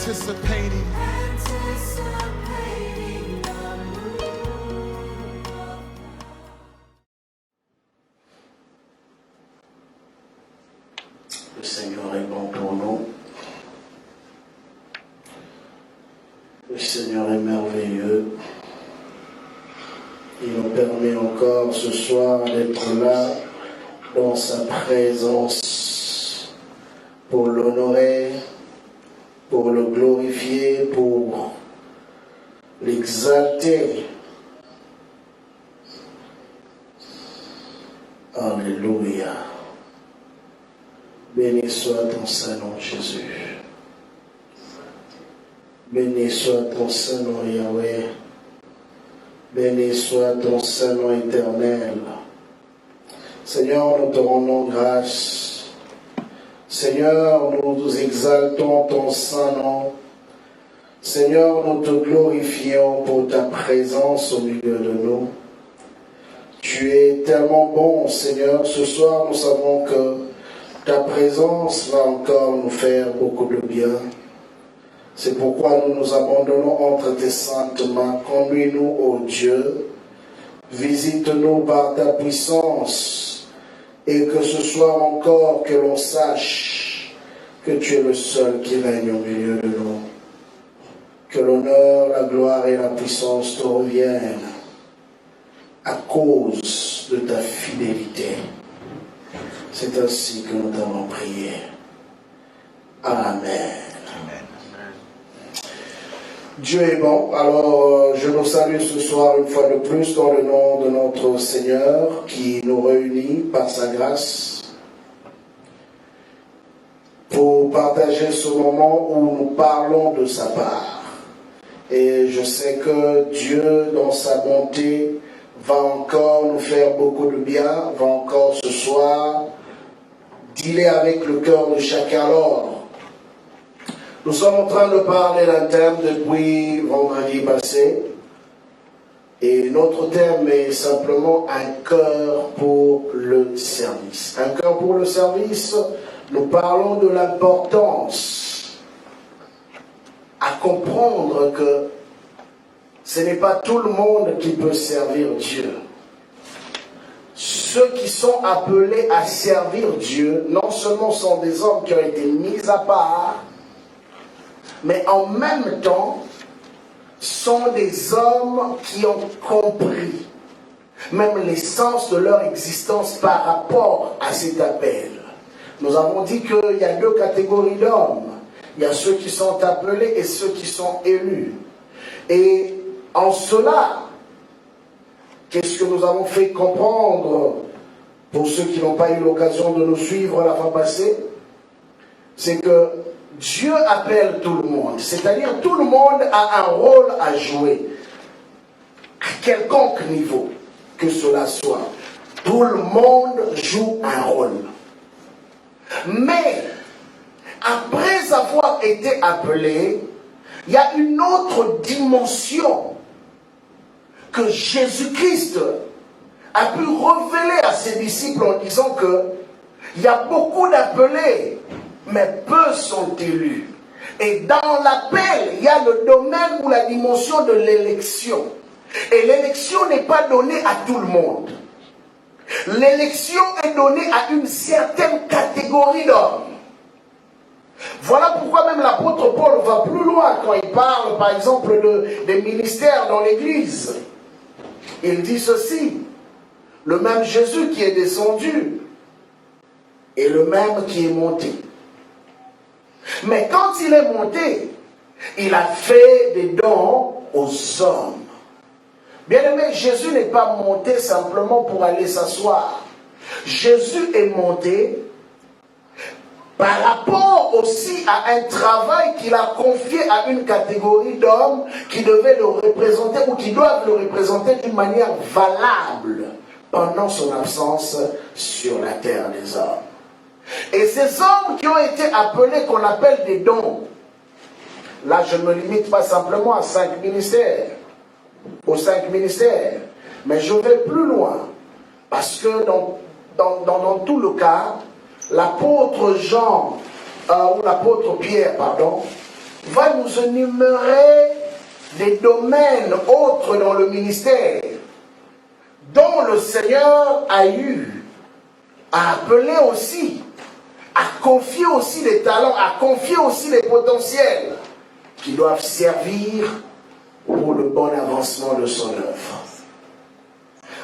anticipating. Le Seigneur est bon pour nous. Le Seigneur est merveilleux. Il nous permet encore ce soir d'être là dans sa présence pour l'honorer, pour le glorifier, pour l'exalter. Alléluia. Béni soit ton Saint-Nom, Jésus. Béni soit ton Saint-Nom, Yahweh. Béni soit ton Saint-Nom éternel. Seigneur, nous te rendons grâce. Seigneur, nous exaltons ton Saint-Nom. Seigneur, nous te glorifions pour ta présence au milieu de nous. Tu es tellement bon, Seigneur. Ce soir, nous savons que ta présence va encore nous faire beaucoup de bien. C'est pourquoi nous nous abandonnons entre tes saintes mains. Conduis-nous, ô Dieu. Visite-nous par ta puissance. Et que ce soit encore que l'on sache que tu es le seul qui règne au milieu de nous. Que l'honneur, la gloire et la puissance te reviennent à cause de ta fidélité. C'est ainsi que nous t'avons prié. Amen. Dieu est bon. Alors, je nous salue ce soir une fois de plus dans le nom de notre Seigneur qui nous réunit par sa grâce pour partager ce moment où nous parlons de sa part. Et je sais que Dieu, dans sa bonté, va encore nous faire beaucoup de bien, va encore ce soir dealer avec le cœur de chacun. Alors, nous sommes en train de parler d'un thème depuis vendredi passé. Et notre thème est simplement un cœur pour le service. Un cœur pour le service, nous parlons de l'importance à comprendre que ce n'est pas tout le monde qui peut servir Dieu. Ceux qui sont appelés à servir Dieu, non seulement sont des hommes qui ont été mis à part, mais en même temps, sont des hommes qui ont compris même l'essence de leur existence par rapport à cet appel. Nous avons dit qu'il y a deux catégories d'hommes. Il y a ceux qui sont appelés et ceux qui sont élus. Et en cela, qu'est-ce que nous avons fait comprendre pour ceux qui n'ont pas eu l'occasion de nous suivre la fois passée? C'est que Dieu appelle tout le monde, c'est-à-dire tout le monde a un rôle à jouer, à quelconque niveau que cela soit. Tout le monde joue un rôle. Mais, après avoir été appelé, il y a une autre dimension que Jésus-Christ a pu révéler à ses disciples en disant que il y a beaucoup d'appelés, mais peu sont élus. Et dans l'appel, il y a le domaine ou la dimension de l'élection. Et l'élection n'est pas donnée à tout le monde. L'élection est donnée à une certaine catégorie d'hommes. Voilà pourquoi même l'apôtre Paul va plus loin quand il parle, par exemple, des ministères dans l'Église. Il dit ceci: le même Jésus qui est descendu est le même qui est monté. Mais quand il est monté, il a fait des dons aux hommes. Bien-aimé, Jésus n'est pas monté simplement pour aller s'asseoir. Jésus est monté par rapport aussi à un travail qu'il a confié à une catégorie d'hommes qui devaient le représenter ou qui doivent le représenter d'une manière valable pendant son absence sur la terre des hommes. Et ces hommes qui ont été appelés, qu'on appelle des dons, là je ne me limite pas simplement à 5 ministères, aux 5 ministères, mais je vais plus loin, parce que dans tout le cas, l'apôtre Jean, ou l'apôtre Pierre, pardon, va nous énumérer des domaines autres dans le ministère dont le Seigneur a eu à appeler aussi, à confier aussi des talents, à confier aussi des potentiels qui doivent servir pour le bon avancement de son œuvre.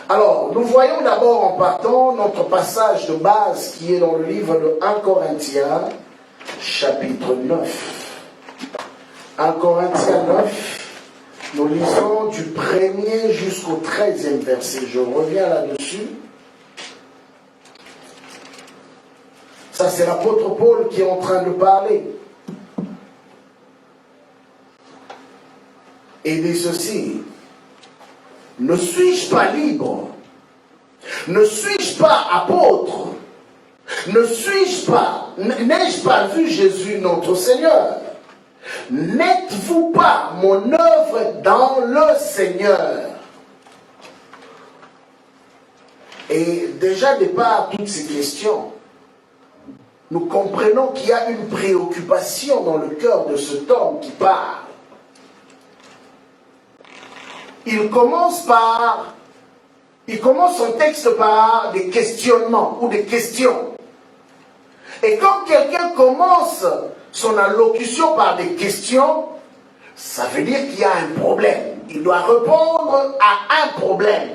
Alors, nous voyons d'abord en partant notre passage de base qui est dans le livre de 1 Corinthiens, chapitre 9. 1 Corinthiens 9, nous lisons du 1er jusqu'au 13e verset. Je reviens là-dessus. Ça, c'est l'apôtre Paul qui est en train de parler. Et dit ceci: ne suis-je pas libre? Ne suis-je pas apôtre? N'ai-je pas vu Jésus notre Seigneur? N'êtes-vous pas mon œuvre dans le Seigneur? Et déjà, départ toutes ces questions, nous comprenons qu'il y a une préoccupation dans le cœur de cet homme qui parle. Il commence son texte par des questionnements ou des questions. Et quand quelqu'un commence son allocution par des questions, ça veut dire qu'il y a un problème. Il doit répondre à un problème.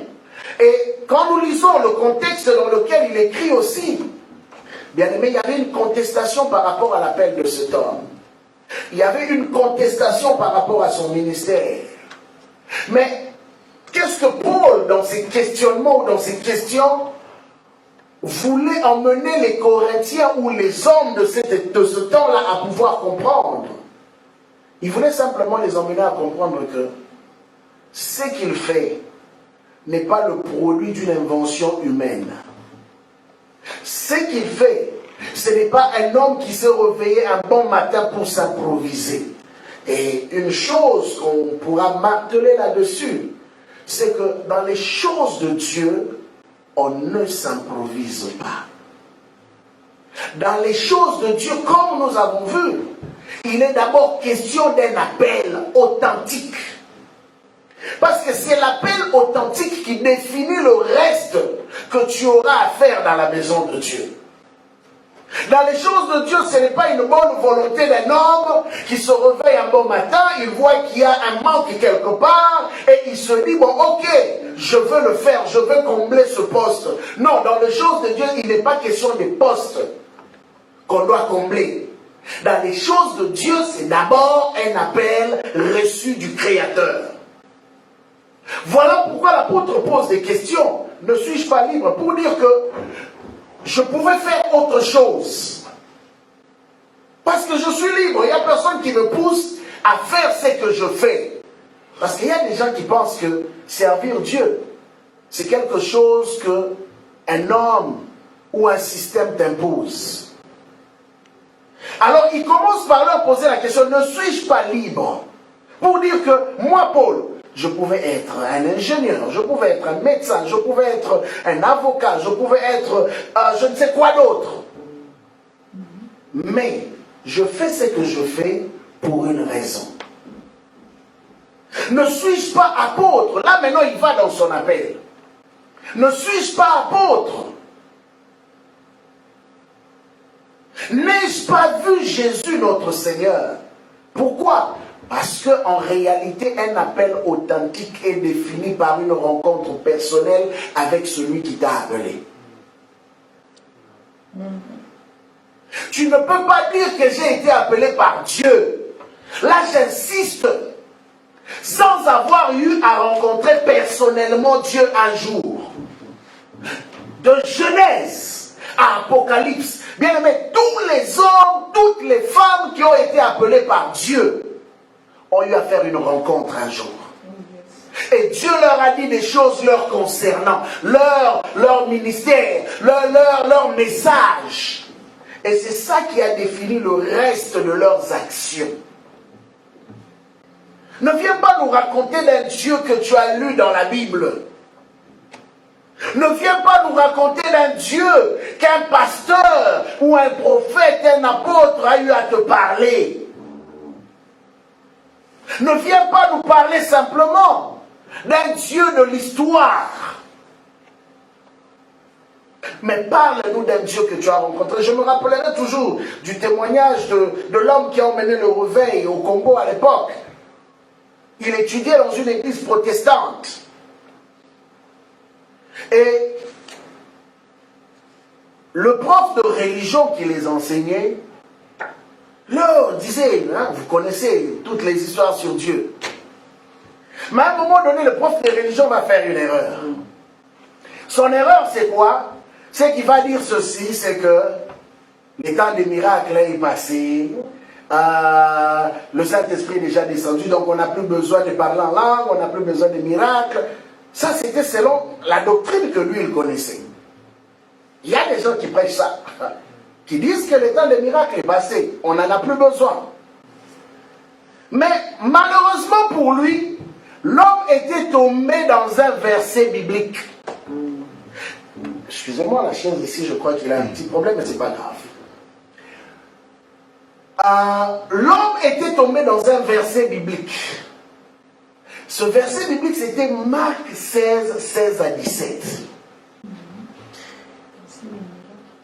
Et quand nous lisons le contexte dans lequel il écrit aussi, bien aimé, il y avait une contestation par rapport à l'appel de cet homme. Il y avait une contestation par rapport à son ministère. Mais qu'est-ce que Paul, dans ses questionnements ou dans ses questions, voulait emmener les Corinthiens ou les hommes de ce temps-là à pouvoir comprendre? Il voulait simplement les emmener à comprendre que ce qu'il fait n'est pas le produit d'une invention humaine. Ce qu'il fait, ce n'est pas un homme qui s'est réveillé un bon matin pour s'improviser. Et une chose qu'on pourra marteler là-dessus, c'est que dans les choses de Dieu, on ne s'improvise pas. Dans les choses de Dieu, comme nous avons vu, il est d'abord question d'un appel authentique. Parce que c'est l'appel authentique qui définit le reste que tu auras à faire dans la maison de Dieu. Dans les choses de Dieu, ce n'est pas une bonne volonté d'un homme qui se réveille un bon matin, il voit qu'il y a un manque quelque part, et il se dit, bon, ok, je veux le faire, je veux combler ce poste. Non, dans les choses de Dieu, il n'est pas question des postes qu'on doit combler. Dans les choses de Dieu, c'est d'abord un appel reçu du Créateur. Voilà pourquoi l'apôtre pose des questions. Ne suis-je pas libre? Pour dire que je pouvais faire autre chose. Parce que je suis libre. Il n'y a personne qui me pousse à faire ce que je fais. Parce qu'il y a des gens qui pensent que servir Dieu, c'est quelque chose qu'un homme ou un système t'impose. Alors il commence par leur poser la question, ne suis-je pas libre? Pour dire que moi, Paul, je pouvais être un ingénieur, je pouvais être un médecin, je pouvais être un avocat, je pouvais être je ne sais quoi d'autre. Mais je fais ce que je fais pour une raison. Ne suis-je pas apôtre? Là maintenant il va dans son appel. Ne suis-je pas apôtre? N'ai-je pas vu Jésus notre Seigneur? Pourquoi? Parce qu'en réalité, un appel authentique est défini par une rencontre personnelle avec celui qui t'a appelé. Tu ne peux pas dire que j'ai été appelé par Dieu. Là, j'insiste. Sans avoir eu à rencontrer personnellement Dieu un jour. De Genèse à Apocalypse. Bien aimé, tous les hommes, toutes les femmes qui ont été appelés par Dieu ont eu à faire une rencontre un jour. Et Dieu leur a dit des choses leur concernant, leur ministère, leur message. Et c'est ça qui a défini le reste de leurs actions. Ne viens pas nous raconter d'un Dieu que tu as lu dans la Bible. Ne viens pas nous raconter d'un Dieu qu'un pasteur ou un prophète, un apôtre a eu à te parler. Ne viens pas nous parler simplement d'un Dieu de l'histoire. Mais parle-nous d'un Dieu que tu as rencontré. Je me rappellerai toujours du témoignage de l'homme qui a emmené le réveil au Congo à l'époque. Il étudiait dans une église protestante. Et le prof de religion qui les enseignait leur disait, hein, vous connaissez toutes les histoires sur Dieu. Mais à un moment donné, le prof de religion va faire une erreur. Son erreur, c'est quoi? C'est qu'il va dire ceci, c'est que le temps des miracles est passé, le Saint-Esprit est déjà descendu, donc on n'a plus besoin de parler en langue, on n'a plus besoin de miracles. Ça, c'était selon la doctrine que lui, il connaissait. Il y a des gens qui prêchent ça, qui disent que le temps des miracles est passé, on n'en a plus besoin. Mais malheureusement pour lui, l'homme était tombé dans un verset biblique. Excusez-moi, la chaise ici, je crois qu'il a un petit problème, mais ce n'est pas grave. L'homme était tombé dans un verset biblique. Ce verset biblique, c'était Marc 16, 16 à 17.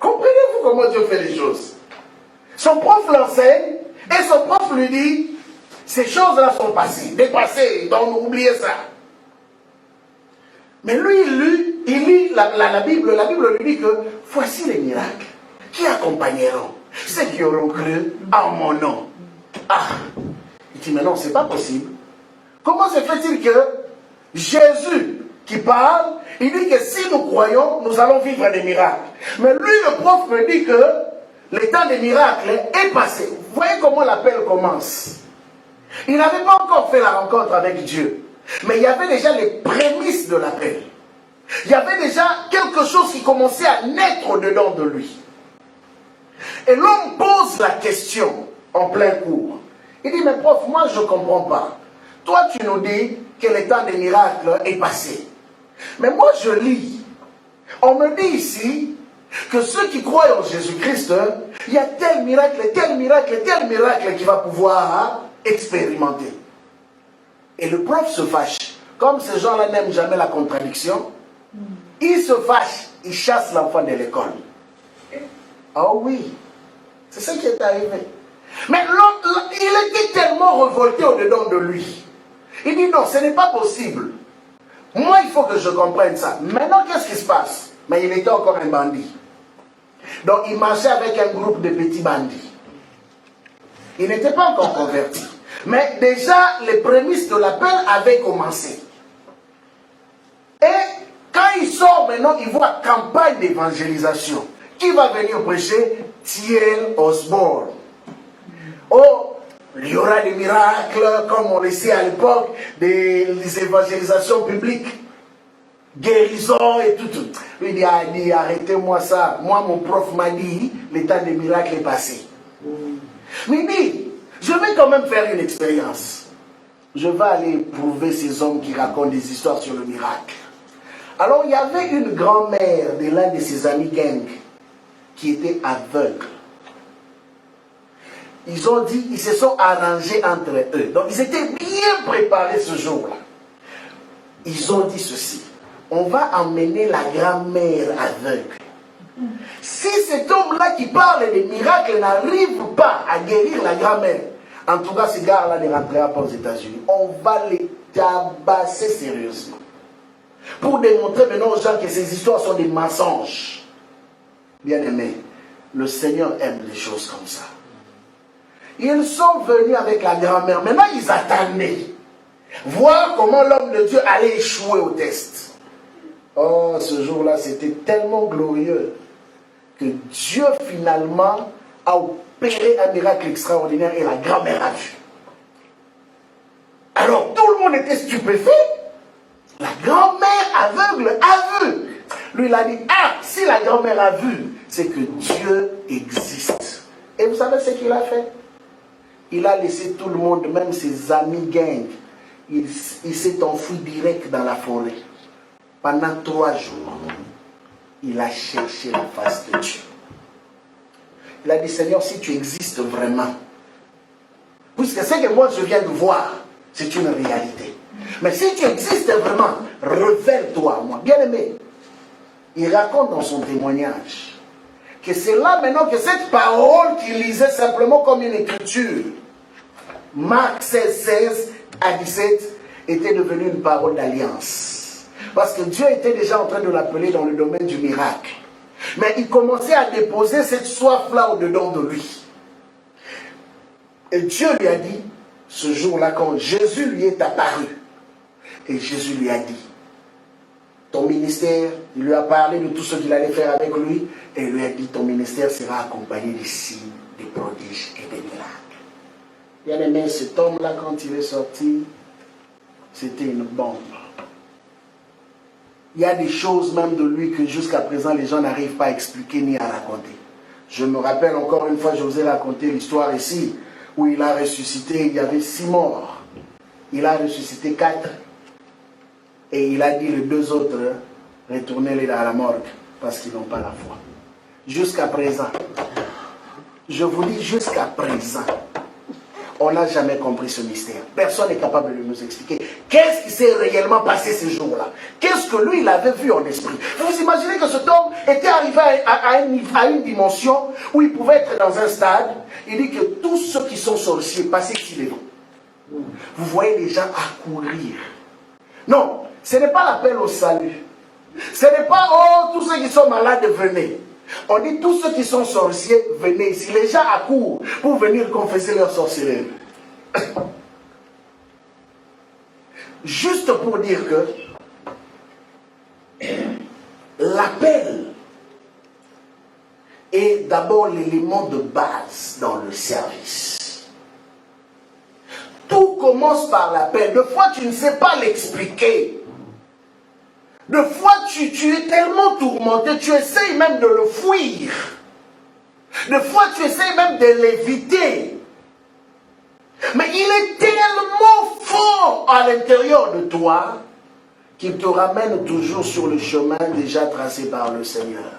Comprenez-vous comment Dieu fait les choses? Son prof l'enseigne et son prof lui dit, ces choses-là sont passées, dépassées, donc oubliez ça. Mais lui, il lit la Bible lui dit que voici les miracles qui accompagneront ceux qui auront cru en mon nom. Ah, il dit mais non, c'est pas possible. Comment se fait-il que Jésus qui parle, il dit que si nous croyons, nous allons vivre des miracles. Mais lui, le prof me dit que le temps des miracles est passé. Vous voyez comment l'appel commence. Il n'avait pas encore fait la rencontre avec Dieu. Mais il y avait déjà les prémices de l'appel. Il y avait déjà quelque chose qui commençait à naître au-dedans de lui. Et l'homme pose la question en plein cours. Il dit, mais prof, moi je ne comprends pas. Toi tu nous dis que le temps des miracles est passé. Mais moi je lis. On me dit ici que ceux qui croient en Jésus-Christ, il y a tel miracle, tel miracle, tel miracle qu'il va pouvoir expérimenter. Et le prof se fâche. Comme ces gens-là n'aiment jamais la contradiction, il se fâche, il chasse l'enfant de l'école. Oh oui, c'est ce qui est arrivé. Mais l'autre, il était tellement révolté au-dedans de lui. Il dit non, ce n'est pas possible. Moi, il faut que je comprenne ça. Maintenant, qu'est-ce qui se passe? Mais il était encore un bandit. Donc, il marchait avec un groupe de petits bandits. Il n'était pas encore converti. Mais déjà, les prémices de l'appel avaient commencé. Et quand il sort maintenant, il voit campagne d'évangélisation. Qui va venir prêcher? T.L. Osborne. Oh, il y aura des miracles, comme on le sait à l'époque, des évangélisations publiques, guérison et tout. Il dit, arrêtez-moi ça. Moi, mon prof m'a dit, le temps des miracles est passé. Mais il dit, je vais quand même faire une expérience. Je vais aller prouver ces hommes qui racontent des histoires sur le miracle. Alors, il y avait une grand-mère de l'un de ses amis gangs qui était aveugle. Ils se sont arrangés entre eux. Donc, ils étaient bien préparés ce jour-là. Ils ont dit ceci. On va emmener la grand-mère aveugle. Si cet homme-là qui parle des miracles n'arrive pas à guérir la grand-mère, en tout cas, ce gars-là ne rentrera pas aux États-Unis. On va les tabasser sérieusement. Pour démontrer maintenant aux gens que ces histoires sont des mensonges. Bien aimé, le Seigneur aime les choses comme ça. Ils sont venus avec la grand-mère. Maintenant, ils attendaient. Voir comment l'homme de Dieu allait échouer au test. Oh, ce jour-là, c'était tellement glorieux que Dieu, finalement, a opéré un miracle extraordinaire et la grand-mère a vu. Alors, tout le monde était stupéfait. La grand-mère aveugle a vu. Lui, il a dit, ah, si la grand-mère a vu, c'est que Dieu existe. Et vous savez ce qu'il a fait? Il a laissé tout le monde, même ses amis gangs. Il s'est enfui direct dans la forêt. Pendant 3 jours, il a cherché la face de Dieu. Il a dit, Seigneur, si tu existes vraiment, puisque c'est que moi je viens de voir, C'est une réalité. Mais si tu existes vraiment, révèle-toi à moi. Bien aimé, il raconte dans son témoignage que c'est là maintenant que cette parole qu'il lisait simplement comme une écriture, Marc 16 à 17, était devenue une parole d'alliance. Parce que Dieu était déjà en train de l'appeler dans le domaine du miracle. Mais il commençait à déposer cette soif-là au-dedans de lui. Et Dieu lui a dit, ce jour-là, quand Jésus lui est apparu, et Jésus lui a dit, ton ministère, il lui a parlé de tout ce qu'il allait faire avec lui, et il lui a dit, ton ministère sera accompagné des signes, des prodiges et des miracles. Bien aimé, cet homme-là, quand il est sorti, c'était une bombe. Il y a des choses même de lui que jusqu'à présent, les gens n'arrivent pas à expliquer ni à raconter. Je me rappelle encore une fois, je vous ai raconté l'histoire ici, où il a ressuscité, il y avait 6 morts. Il a ressuscité 4. Et il a dit les 2 autres, retournez-les à la morgue, parce qu'ils n'ont pas la foi. Jusqu'à présent, je vous dis jusqu'à présent, on n'a jamais compris ce mystère. Personne n'est capable de nous expliquer. Qu'est-ce qui s'est réellement passé ces jours-là? Qu'est-ce que lui, il avait vu en esprit? Vous imaginez que cet homme était arrivé à une dimension où il pouvait être dans un stade. Il dit que tous ceux qui sont sorciers, passez ici devant. Vous voyez les gens accourir. Non, ce n'est pas l'appel au salut. Ce n'est pas, oh, tous ceux qui sont malades, venez. On dit, tous ceux qui sont sorciers, venez ici. Les gens accourent pour venir confesser leur sorcellerie. Juste pour dire que l'appel est d'abord l'élément de base dans le service. Tout commence par l'appel. Des fois, tu ne sais pas l'expliquer. Des fois, tu es tellement tourmenté, tu essayes même de le fuir. Des fois, tu essayes même de l'éviter. Mais il est tellement fort à l'intérieur de toi qu'il te ramène toujours sur le chemin déjà tracé par le Seigneur.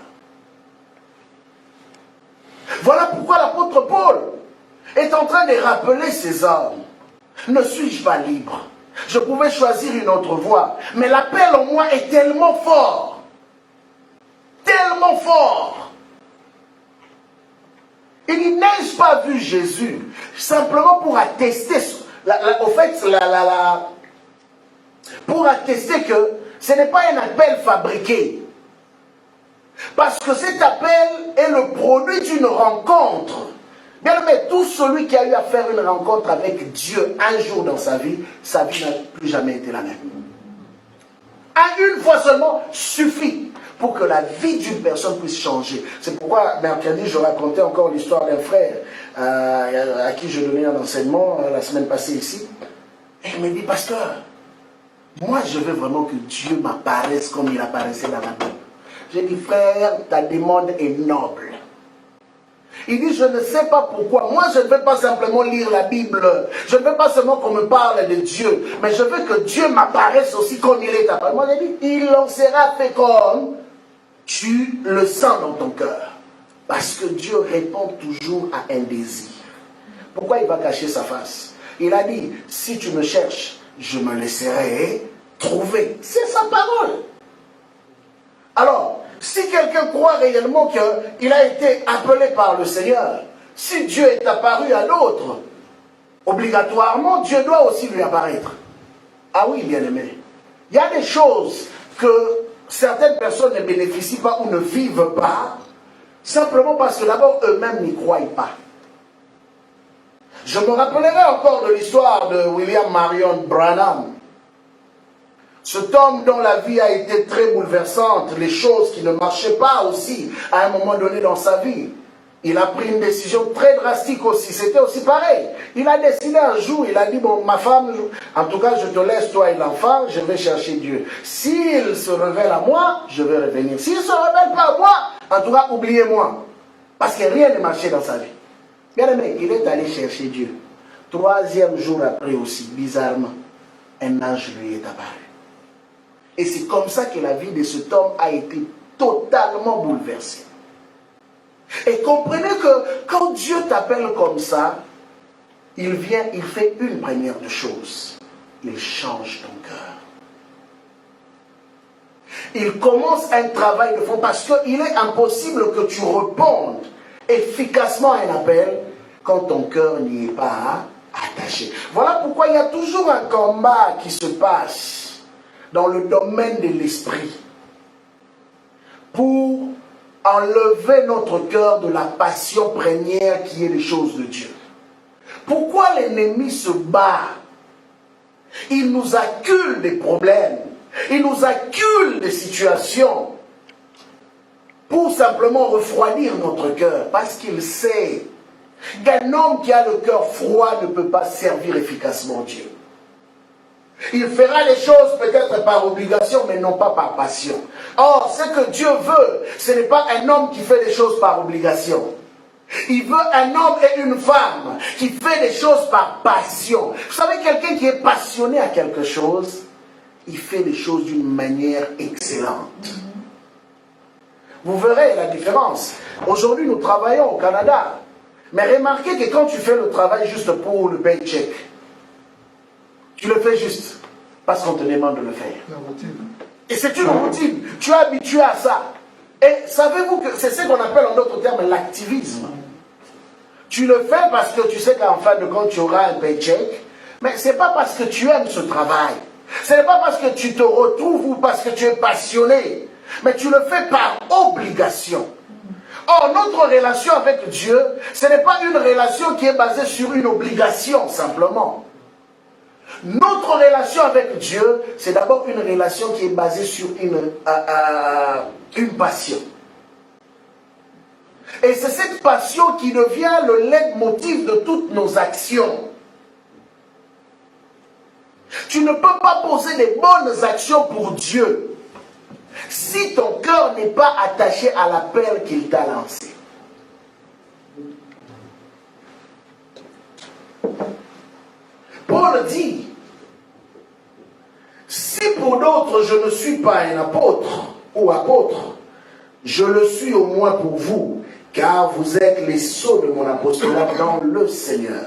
Voilà pourquoi l'apôtre Paul est en train de rappeler ces hommes. Ne suis-je pas libre? Je pouvais choisir une autre voie. Mais l'appel en moi est tellement fort. Tellement fort. Il dit, n'ai-je pas vu Jésus? Simplement pour attester, pour attester que ce n'est pas un appel fabriqué. Parce que cet appel est le produit d'une rencontre. Bien aimé, tout celui qui a eu à faire une rencontre avec Dieu un jour dans sa vie n'a plus jamais été la même. Une fois seulement suffit pour que la vie d'une personne puisse changer. C'est pourquoi mercredi, je racontais encore l'histoire d'un frère à qui je donnais un enseignement la semaine passée ici. Et il me dit, pasteur, moi je veux vraiment que Dieu m'apparaisse comme il apparaissait dans la Bible. J'ai dit, frère, ta demande est noble. Il dit, je ne sais pas pourquoi. Moi, je ne veux pas simplement lire la Bible. Je ne veux pas seulement qu'on me parle de Dieu. Mais je veux que Dieu m'apparaisse aussi comme il est apparu. Moi, j'ai dit, il en sera fait comme tu le sens dans ton cœur. Parce que Dieu répond toujours à un désir. Pourquoi il va cacher sa face? Il a dit, si tu me cherches, je me laisserai trouver. C'est sa parole. Alors, si quelqu'un croit réellement qu'il a été appelé par le Seigneur, si Dieu est apparu à l'autre, obligatoirement, Dieu doit aussi lui apparaître. Ah oui, bien-aimé. Il y a des choses que certaines personnes ne bénéficient pas ou ne vivent pas, simplement parce que d'abord eux-mêmes n'y croient pas. Je me rappellerai encore de l'histoire de William Marion Branham. Cet homme dont la vie a été très bouleversante, les choses qui ne marchaient pas aussi à un moment donné dans sa vie. Il a pris une décision très drastique aussi, c'était aussi pareil. Il a décidé un jour, il a dit, bon, ma femme, en tout cas je te laisse toi et l'enfant, je vais chercher Dieu. S'il se révèle à moi, je vais revenir. S'il ne se révèle pas à moi, en tout cas oubliez-moi. Parce que rien ne marchait dans sa vie. Bien aimé, il est allé chercher Dieu. 3e jour après aussi, bizarrement, un ange lui est apparu. Et c'est comme ça que la vie de cet homme a été totalement bouleversée. Et comprenez que quand Dieu t'appelle comme ça, il vient, il fait une première de choses. il change ton cœur. Il commence un travail de fond parce qu'il est impossible que tu répondes efficacement à un appel quand ton cœur n'y est pas attaché. Voilà pourquoi il y a toujours un combat qui se passe dans le domaine de l'esprit pour enlever notre cœur de la passion première qui est les choses de Dieu. Pourquoi l'ennemi se bat? Il nous accule des problèmes, il nous accule des situations pour simplement refroidir notre cœur, parce qu'il sait qu'un homme qui a le cœur froid ne peut pas servir efficacement Dieu. Il fera les choses peut-être par obligation, mais non pas par passion. Or, ce que Dieu veut, ce n'est pas un homme qui fait des choses par obligation. Il veut un homme et une femme qui fait des choses par passion. Vous savez, quelqu'un qui est passionné à quelque chose, il fait des choses d'une manière excellente. Vous verrez la différence. Aujourd'hui, nous travaillons au Canada. Mais remarquez que quand tu fais le travail juste pour le paycheck, tu le fais juste parce qu'on te demande de le faire. La routine. Et c'est une routine. Tu es habitué à ça. Et savez-vous que c'est ce qu'on appelle en d'autres termes l'activisme. Tu le fais parce que tu sais qu'en fin de compte, tu auras un paycheck. Mais ce n'est pas parce que tu aimes ce travail. Ce n'est pas parce que tu te retrouves ou parce que tu es passionné. Mais tu le fais par obligation. Or, notre relation avec Dieu, ce n'est pas une relation qui est basée sur une obligation simplement. Notre relation avec Dieu, c'est d'abord une relation qui est basée sur une passion. Et c'est cette passion qui devient le leitmotiv de toutes nos actions. Tu ne peux pas poser des bonnes actions pour Dieu si ton cœur n'est pas attaché à l'appel qu'il t'a lancé. Paul dit, si pour d'autres je ne suis pas un apôtre ou apôtre, je le suis au moins pour vous, car vous êtes les sceaux de mon apostolat dans le Seigneur.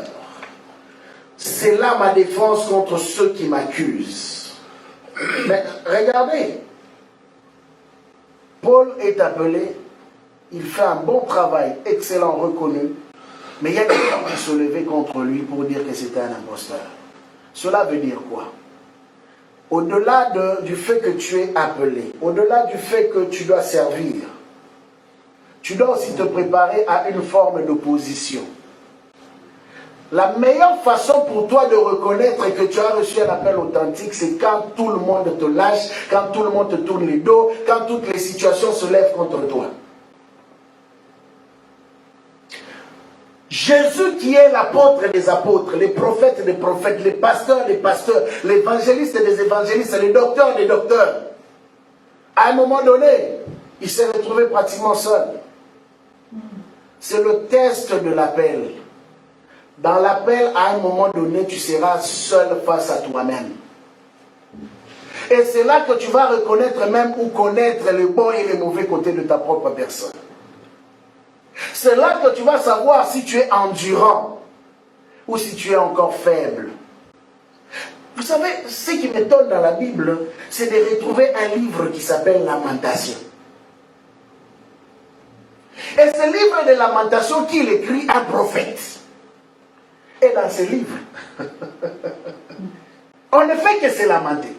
C'est là ma défense contre ceux qui m'accusent. Mais regardez, Paul est appelé, il fait un bon travail, excellent, reconnu, mais il y a des gens qui se levaient contre lui pour dire que c'était un imposteur. Cela veut dire quoi? Au-delà du fait que tu es appelé, au-delà du fait que tu dois servir, tu dois aussi te préparer à une forme d'opposition. La meilleure façon pour toi de reconnaître que tu as reçu un appel authentique, c'est quand tout le monde te lâche, quand tout le monde te tourne les dos, quand toutes les situations se lèvent contre toi. Jésus qui est l'apôtre des apôtres, les prophètes des prophètes, les pasteurs des pasteurs, l'évangéliste des évangélistes, les docteurs des docteurs, à un moment donné, il s'est retrouvé pratiquement seul. C'est le test de l'appel. Dans l'appel, à un moment donné, tu seras seul face à toi-même. Et c'est là que tu vas reconnaître même ou connaître les bons et les mauvais côtés de ta propre personne. C'est là que tu vas savoir si tu es endurant ou si tu es encore faible. Vous savez, ce qui m'étonne dans la Bible, c'est de retrouver un livre qui s'appelle Lamentation. Et ce livre de Lamentation qu'il écrit un prophète. Et dans ce livre, on ne fait que se lamenter.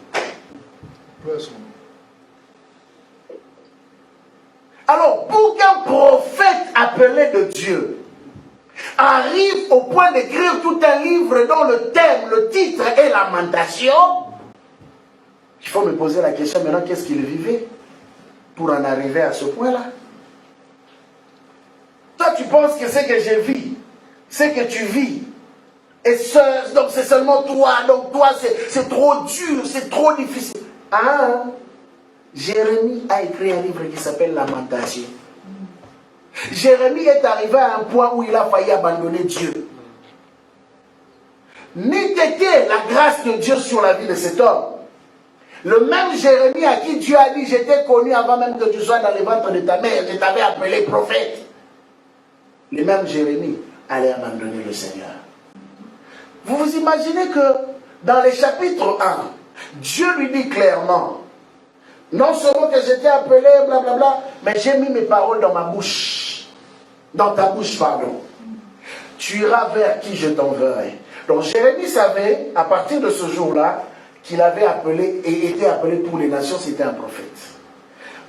Alors, pour qu'un prophète appelé de Dieu arrive au point d'écrire tout un livre dont le thème, le titre est Lamentation, il faut me poser la question maintenant, qu'est-ce qu'il vivait pour en arriver à ce point-là? Toi, tu penses que ce que je vis, ce que tu vis, et donc c'est seulement toi, donc toi c'est trop dur, c'est trop difficile. Ah, Jérémie a écrit un livre qui s'appelle Lamentation. Jérémie est arrivé à un point où il a failli abandonner Dieu. N'eût été la grâce de Dieu sur la vie de cet homme. Le même Jérémie à qui Dieu a dit, je t'ai connu avant même que tu sois dans le ventre de ta mère, je t'avais appelé prophète. Le même Jérémie allait abandonner le Seigneur. Vous vous imaginez que dans le chapitre 1, Dieu lui dit clairement, non seulement que j'étais appelé, blablabla, mais j'ai mis mes paroles dans ma bouche. Dans ta bouche, pardon. Tu iras vers qui je t'enverrai. Donc Jérémie savait, à partir de ce jour-là, qu'il avait appelé et été appelé pour les nations, c'était un prophète.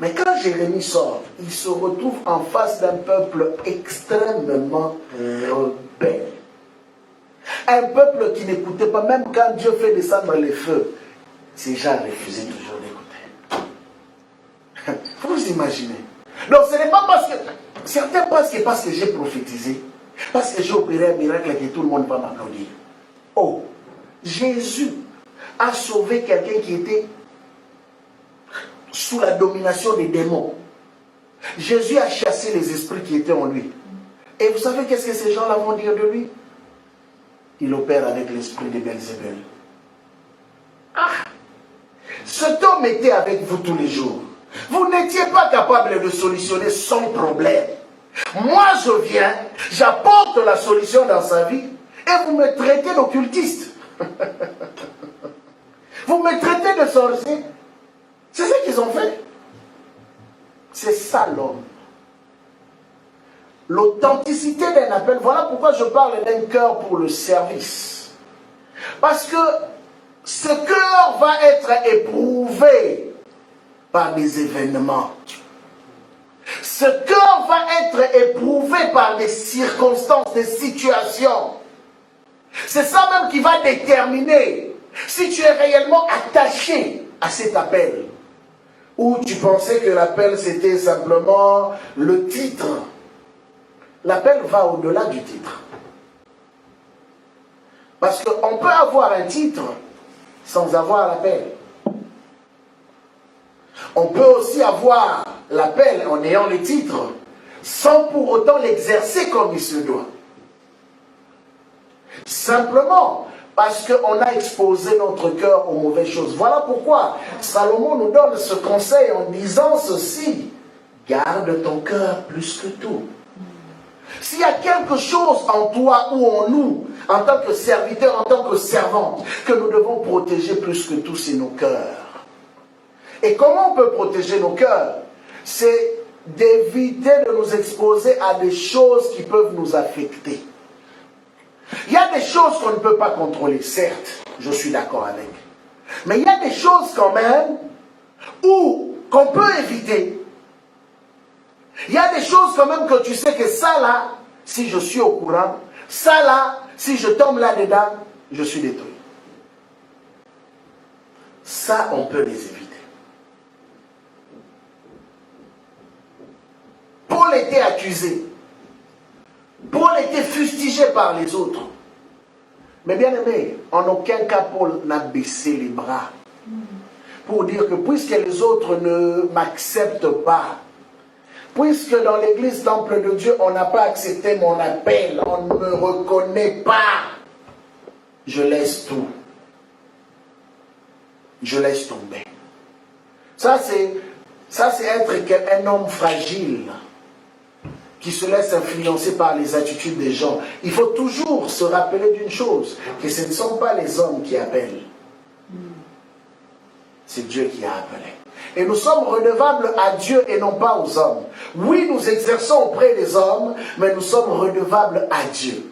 Mais quand Jérémie sort, il se retrouve en face d'un peuple extrêmement rebelle. Un peuple qui n'écoutait pas, même quand Dieu fait descendre les feux, ces gens refusaient toujours d'écouter. Vous imaginez. Donc ce n'est pas parce que, certains pensent que parce que j'ai prophétisé, parce que j'ai opéré un miracle et que tout le monde va m'applaudir. Oh, Jésus a sauvé quelqu'un qui était sous la domination des démons. Jésus a chassé les esprits qui étaient en lui. Et vous savez qu'est-ce que ces gens-là vont dire de lui? Il opère avec l'esprit de Belzébul. Ah! Cet homme était avec vous tous les jours. Vous n'étiez pas capable de solutionner son problème. Moi, je viens, j'apporte la solution dans sa vie et vous me traitez d'occultiste. Vous me traitez de sorcier. C'est ce qu'ils ont fait. C'est ça l'homme. L'authenticité d'un appel. Voilà pourquoi je parle d'un cœur pour le service. Parce que ce cœur va être éprouvé par des événements. Ce cœur va être éprouvé par des circonstances, des situations. C'est ça même qui va déterminer si tu es réellement attaché à cet appel. Ou tu pensais que l'appel c'était simplement le titre. L'appel va au-delà du titre. Parce qu'on peut avoir un titre sans avoir l'appel. On peut aussi avoir l'appel en ayant le titre sans pour autant l'exercer comme il se doit. Simplement parce qu'on a exposé notre cœur aux mauvaises choses. Voilà pourquoi Salomon nous donne ce conseil en disant ceci: garde ton cœur plus que tout. S'il y a quelque chose en toi ou en nous, en tant que serviteur, en tant que servante, que nous devons protéger plus que tout, c'est nos cœurs. Et comment on peut protéger nos cœurs? C'est d'éviter de nous exposer à des choses qui peuvent nous affecter. Il y a des choses qu'on ne peut pas contrôler, certes, je suis d'accord avec. Mais il y a des choses quand même qu'on peut éviter. Il y a des choses quand même que tu sais que ça là, si je suis au courant, ça là, si je tombe là-dedans, je suis détruit. Ça, on peut les éviter. Paul était accusé. Paul était fustigé par les autres. Mais bien aimé, en aucun cas Paul n'a baissé les bras pour dire que puisque les autres ne m'acceptent pas, puisque dans l'église temple de Dieu, on n'a pas accepté mon appel, on ne me reconnaît pas, je laisse tout. Je laisse tomber. Ça, c'est être un homme fragile qui se laisse influencer par les attitudes des gens. Il faut toujours se rappeler d'une chose, que ce ne sont pas les hommes qui appellent. C'est Dieu qui a appelé. Et nous sommes redevables à Dieu et non pas aux hommes. Oui, nous exerçons auprès des hommes, mais nous sommes redevables à Dieu.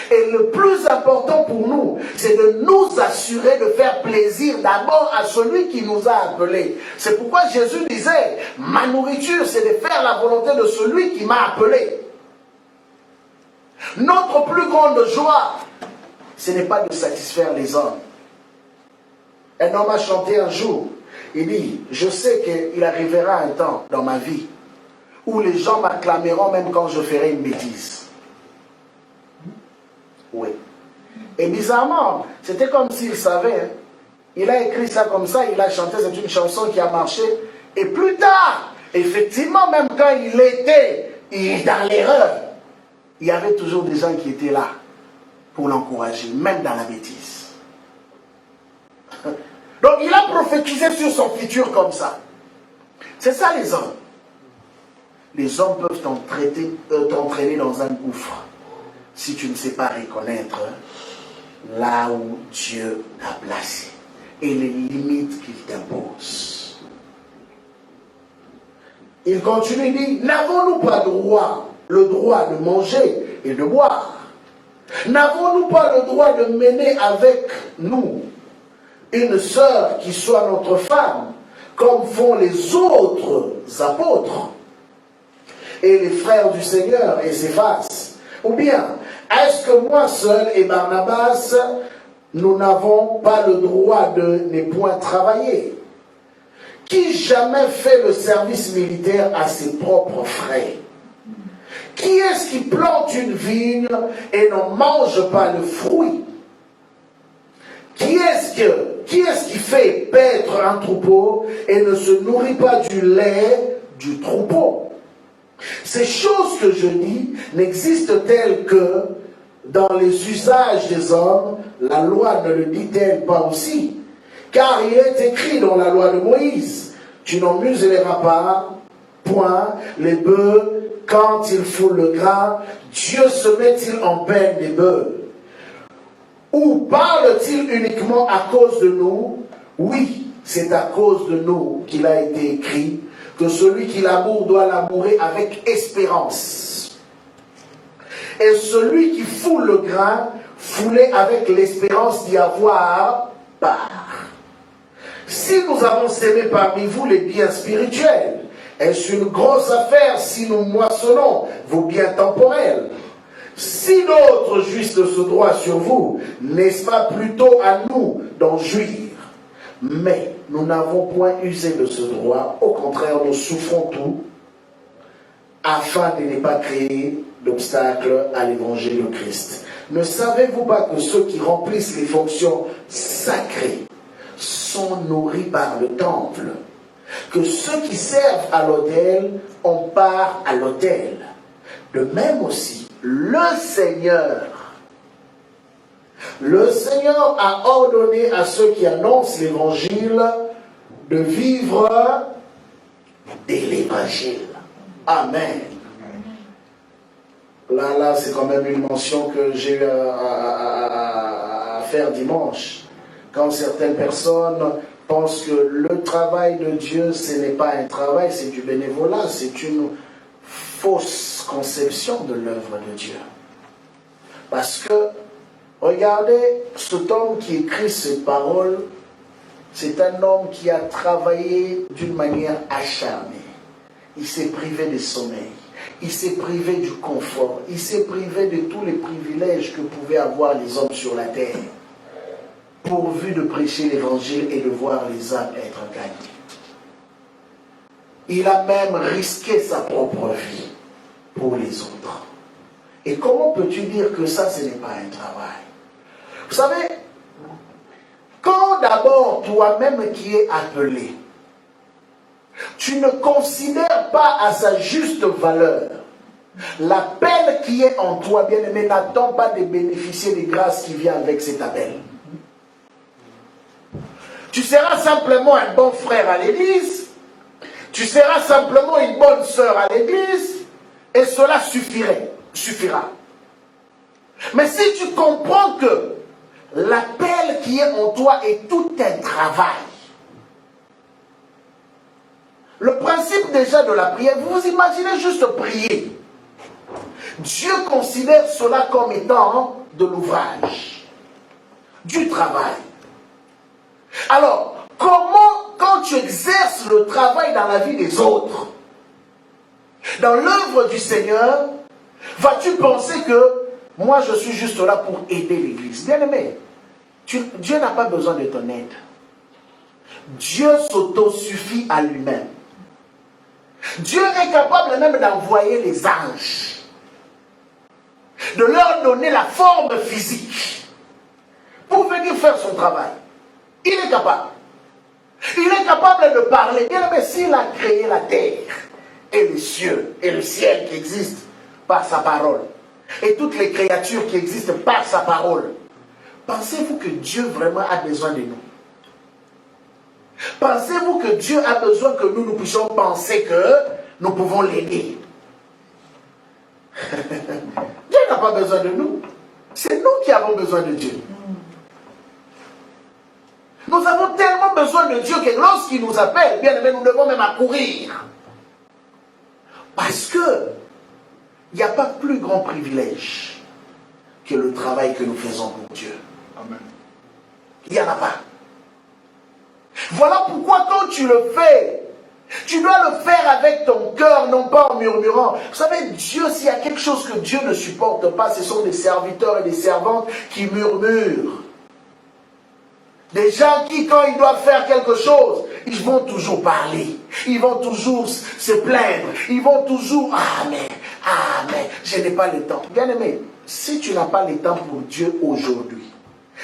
Et le plus important pour nous, c'est de nous assurer de faire plaisir d'abord à celui qui nous a appelés. C'est pourquoi Jésus disait, ma nourriture, c'est de faire la volonté de celui qui m'a appelé. Notre plus grande joie, ce n'est pas de satisfaire les hommes. Un homme a chanté un jour, il dit, je sais qu'il arrivera un temps dans ma vie où les gens m'acclameront même quand je ferai une bêtise. Oui. Et bizarrement, c'était comme s'il savait. Hein. Il a écrit ça comme ça, il a chanté, c'est une chanson qui a marché. Et plus tard, effectivement, même quand il était dans l'erreur, il y avait toujours des gens qui étaient là pour l'encourager, même dans la bêtise. Donc il a prophétisé sur son futur comme ça. C'est ça les hommes. Les hommes peuvent t'entraîner dans un gouffre. Si tu ne sais pas reconnaître là où Dieu t'a placé et les limites qu'il t'impose. Il continue, il dit, n'avons-nous pas le droit de manger et de boire? N'avons-nous pas le droit de mener avec nous une sœur qui soit notre femme, comme font les autres apôtres et les frères du Seigneur et Céphas? Ou bien, est-ce que moi seul et Barnabas, nous n'avons pas le droit de ne point travailler? Qui jamais fait le service militaire à ses propres frais? Qui est-ce qui plante une vigne et n'en mange pas le fruit? Qui est-ce qui fait paître un troupeau et ne se nourrit pas du lait du troupeau? Ces choses que je dis n'existent-elles que dans les usages des hommes? La loi ne le dit-elle pas aussi? Car il est écrit dans la loi de Moïse, tu n'en muselleras pas, point, les bœufs, quand ils foulent le grain, Dieu se met-il en peine des bœufs? Ou parle-t-il uniquement à cause de nous? Oui, c'est à cause de nous qu'il a été écrit que celui qui laboure doit labourer avec espérance. Et celui qui foule le grain, fouler avec l'espérance d'y avoir part. Si nous avons sémé parmi vous les biens spirituels, est-ce une grosse affaire si nous moissonnons vos biens temporels? Si d'autres jouissent de ce droit sur vous, n'est-ce pas plutôt à nous d'en jouir? Mais nous n'avons point usé de ce droit, au contraire, nous souffrons tout, afin de ne pas créer d'obstacle à l'évangile de Christ. Ne savez-vous pas que ceux qui remplissent les fonctions sacrées sont nourris par le temple? Que ceux qui servent à l'autel ont part à l'autel. De même aussi, le Seigneur a ordonné à ceux qui annoncent l'évangile de vivre de l'évangile. Amen. Là, c'est quand même une mention que j'ai eu à faire dimanche. Quand certaines personnes pensent que le travail de Dieu, ce n'est pas un travail, c'est du bénévolat, c'est une fausse conception de l'œuvre de Dieu. Parce que, regardez, cet homme qui écrit ces paroles, c'est un homme qui a travaillé d'une manière acharnée. Il s'est privé du sommeil, il s'est privé du confort, il s'est privé de tous les privilèges que pouvaient avoir les hommes sur la terre, pourvu de prêcher l'évangile et de voir les âmes être gagnées. Il a même risqué sa propre vie pour les autres. Et comment peux-tu dire que ça, ce n'est pas un travail? Vous savez, quand d'abord toi-même qui es appelé, tu ne considères pas à sa juste valeur l'appel qui est en toi, bien-aimé, n'attends pas de bénéficier des grâces qui viennent avec cet appel. Tu seras simplement un bon frère à l'église, tu seras simplement une bonne sœur à l'église, et cela suffira. Mais si tu comprends que l'appel qui est en toi est tout un travail, le principe déjà de la prière, vous vous imaginez juste prier. Dieu considère cela comme étant de l'ouvrage, du travail. Alors, comment, quand tu exerces le travail dans la vie des autres, dans l'œuvre du Seigneur, vas-tu penser que moi je suis juste là pour aider l'Église? Bien aimé, Dieu n'a pas besoin de ton aide. Dieu s'autosuffit à lui-même. Dieu est capable même d'envoyer les anges, de leur donner la forme physique pour venir faire son travail. Il est capable. Il est capable de parler. Bien aimé, s'il a créé la terre et les cieux et le ciel qui existent par sa parole, et toutes les créatures qui existent par sa parole, pensez-vous que Dieu vraiment a besoin de nous? Pensez-vous que Dieu a besoin que nous puissions penser que nous pouvons l'aider? Dieu n'a pas besoin de nous. C'est nous qui avons besoin de Dieu. Nous avons tellement besoin de Dieu que lorsqu'il nous appelle, bien aimé, nous devons même accourir. Parce que il n'y a pas plus grand privilège que le travail que nous faisons pour Dieu. Amen. Il n'y en a pas. Voilà pourquoi quand tu le fais, tu dois le faire avec ton cœur, non pas en murmurant. Vous savez, Dieu, s'il y a quelque chose que Dieu ne supporte pas, ce sont des serviteurs et des servantes qui murmurent. Des gens qui, quand ils doivent faire quelque chose, ils vont toujours parler. Ils vont toujours se plaindre. Ils vont toujours, ah mais, je n'ai pas le temps. Bien aimé, si tu n'as pas le temps pour Dieu aujourd'hui,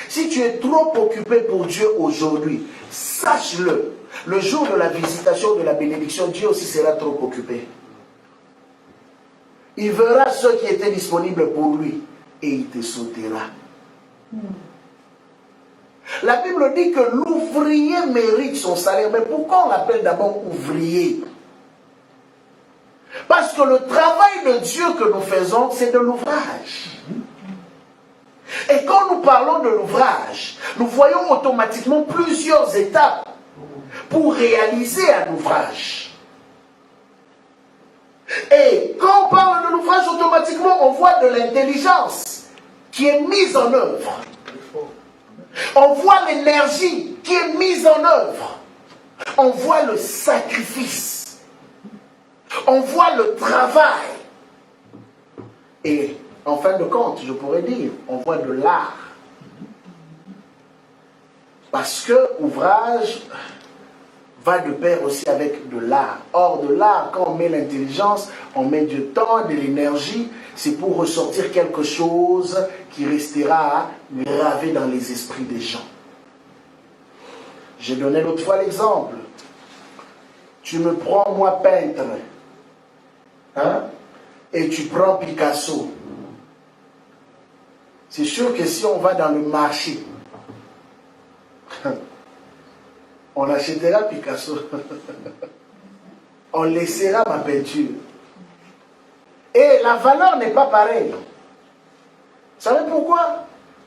si tu es trop occupé pour Dieu aujourd'hui, sache-le, le jour de la visitation, de la bénédiction, Dieu aussi sera trop occupé. Il verra ceux qui étaient disponibles pour lui et il te sautera. La Bible dit que l'ouvrier mérite son salaire. Mais pourquoi on l'appelle d'abord ouvrier? Parce que le travail de Dieu que nous faisons, c'est de l'ouvrage. Et quand nous parlons de l'ouvrage, nous voyons automatiquement plusieurs étapes pour réaliser un ouvrage. Et quand on parle de l'ouvrage, automatiquement, on voit de l'intelligence qui est mise en œuvre. On voit l'énergie qui est mise en œuvre. On voit le sacrifice. On voit le travail. Et en fin de compte, je pourrais dire, on voit de l'art. Parce que ouvrage va de pair aussi avec de l'art. Or, de l'art, quand on met l'intelligence, on met du temps, de l'énergie, c'est pour ressortir quelque chose qui restera gravé dans les esprits des gens. J'ai donné l'autre fois l'exemple. Tu me prends, moi, peintre, hein, et tu prends Picasso. C'est sûr que si on va dans le marché, on achètera Picasso. On laissera ma peinture. Et la valeur n'est pas pareille. Vous savez pourquoi?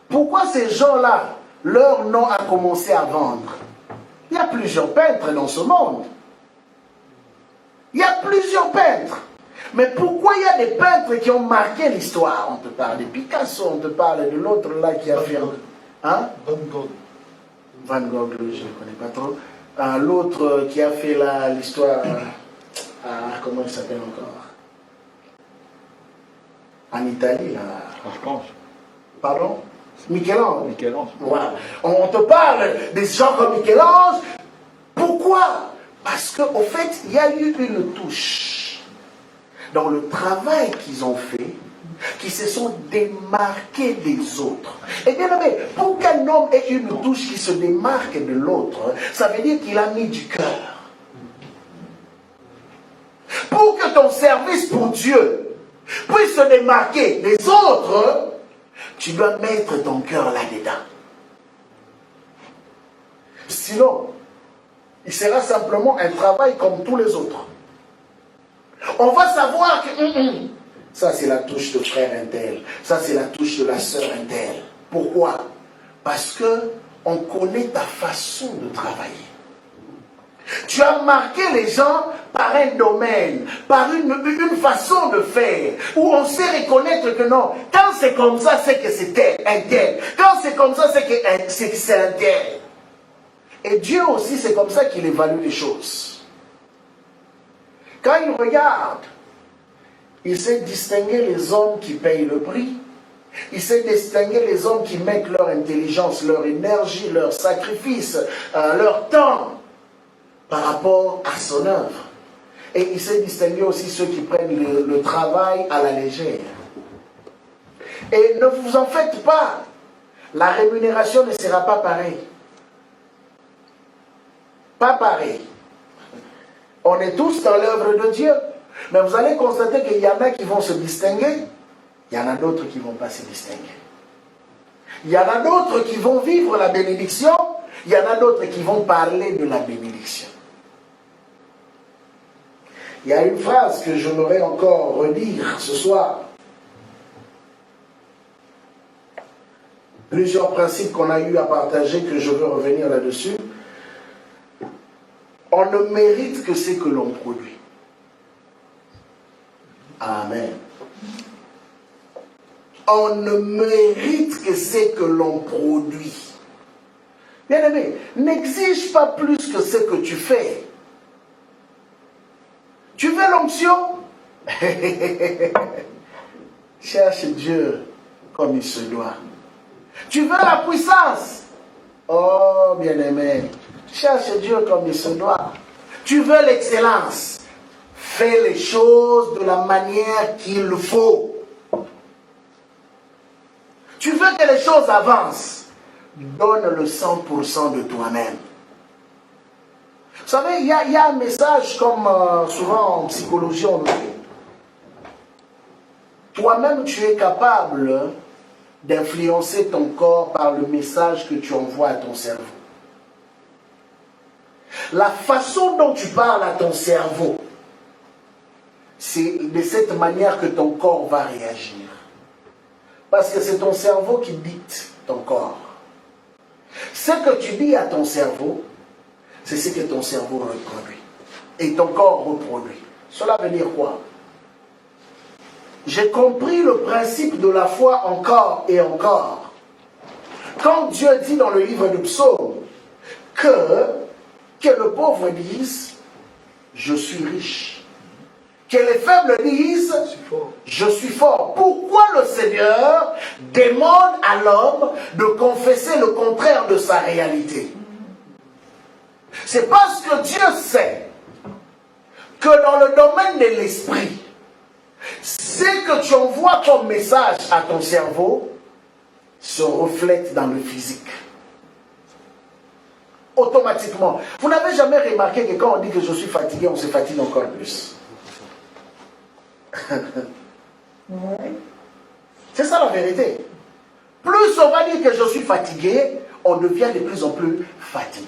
Pourquoi ces gens-là, leur nom a commencé à vendre? Il y a plusieurs peintres dans ce monde. Il y a plusieurs peintres. Mais pourquoi il y a des peintres qui ont marqué l'histoire? On te parle de Picasso, on te parle de l'autre là qui a fait... Hein? Van Gogh. Van Gogh, je ne connais pas trop. L'autre qui a fait l'histoire... comment il s'appelle encore? En Italie, là. Archange. Pardon? Michel-Ange. Michel-Ange. Voilà. On te parle des gens comme Michel-Ange. Pourquoi? Parce qu'au fait, il y a eu une touche dans le travail qu'ils ont fait, qui se sont démarqués des autres. Et bien aimé, pour qu'un homme ait une touche qui se démarque de l'autre, ça veut dire qu'il a mis du cœur. Pour que ton service pour Dieu puisse se démarquer des autres, tu dois mettre ton cœur là-dedans. Sinon, il sera simplement un travail comme tous les autres. On va savoir que ça c'est la touche de frère Intel, ça c'est la touche de la sœur Intel. Pourquoi? Parce que on connaît ta façon de travailler. Tu as marqué les gens par un domaine, par une façon de faire, où on sait reconnaître que non, quand c'est comme ça, c'est que c'est un tel. Quand c'est comme ça, c'est que c'est un tel. Et Dieu aussi, c'est comme ça qu'il évalue les choses. Quand il regarde, il sait distinguer les hommes qui payent le prix. Il sait distinguer les hommes qui mettent leur intelligence, leur énergie, leur sacrifice, leur temps par rapport à son œuvre. Et il sait distinguer aussi ceux qui prennent le travail à la légère. Et ne vous en faites pas, la rémunération ne sera pas pareille. Pas pareil. On est tous dans l'œuvre de Dieu. Mais vous allez constater qu'il y en a qui vont se distinguer. Il y en a d'autres qui ne vont pas se distinguer. Il y en a d'autres qui vont vivre la bénédiction. Il y en a d'autres qui vont parler de la bénédiction. Il y a une phrase que j'aimerais encore redire ce soir. plusieurs principes qu'on a eu à partager, que je veux revenir là-dessus. On ne mérite que ce que l'on produit. Amen. On ne mérite que ce que l'on produit. Bien-aimé, n'exige pas plus que ce que tu fais. Tu veux l'onction? Cherche Dieu comme il se doit. Tu veux la puissance? Oh, bien-aimé, cherche Dieu comme il se doit. Tu veux l'excellence? Fais les choses de la manière qu'il faut. Tu veux que les choses avancent? Donne le 100% de toi-même. Vous savez, il y a un message comme souvent en psychologie on le dit. Toi-même, tu es capable d'influencer ton corps par le message que tu envoies à ton cerveau. La façon dont tu parles à ton cerveau, c'est de cette manière que ton corps va réagir. Parce que c'est ton cerveau qui dicte ton corps. Ce que tu dis à ton cerveau, c'est ce que ton cerveau reproduit. Et ton corps reproduit. Cela veut dire quoi? J'ai compris le principe de la foi encore et encore. Quand Dieu dit dans le livre du psaume que le pauvre dise « Je suis riche ». Que les faibles disent « Je suis fort ». Pourquoi le Seigneur demande à l'homme de confesser le contraire de sa réalité? C'est parce que Dieu sait que dans le domaine de l'esprit, ce que tu envoies comme message à ton cerveau se reflète dans le physique. Automatiquement. Vous n'avez jamais remarqué que quand on dit que je suis fatigué, on se fatigue encore plus. C'est ça la vérité. Plus on va dire que je suis fatigué, on devient de plus en plus fatigué.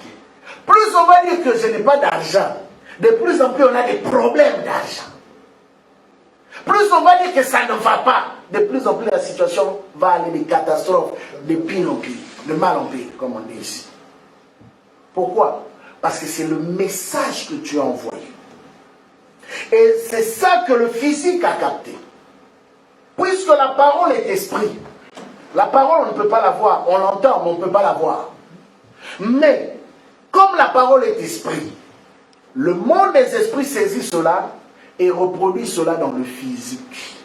Plus on va dire que je n'ai pas d'argent, de plus en plus on a des problèmes d'argent. Plus on va dire que ça ne va pas, de plus en plus la situation va aller de catastrophe, de pire en pire, de mal en pire, comme on dit ici. Pourquoi? Parce que c'est le message que tu as envoyé. Et c'est ça que le physique a capté. Puisque la parole est esprit, la parole on ne peut pas la voir, on l'entend mais on ne peut pas la voir. Mais, comme la parole est esprit, le monde des esprits saisit cela et reproduit cela dans le physique.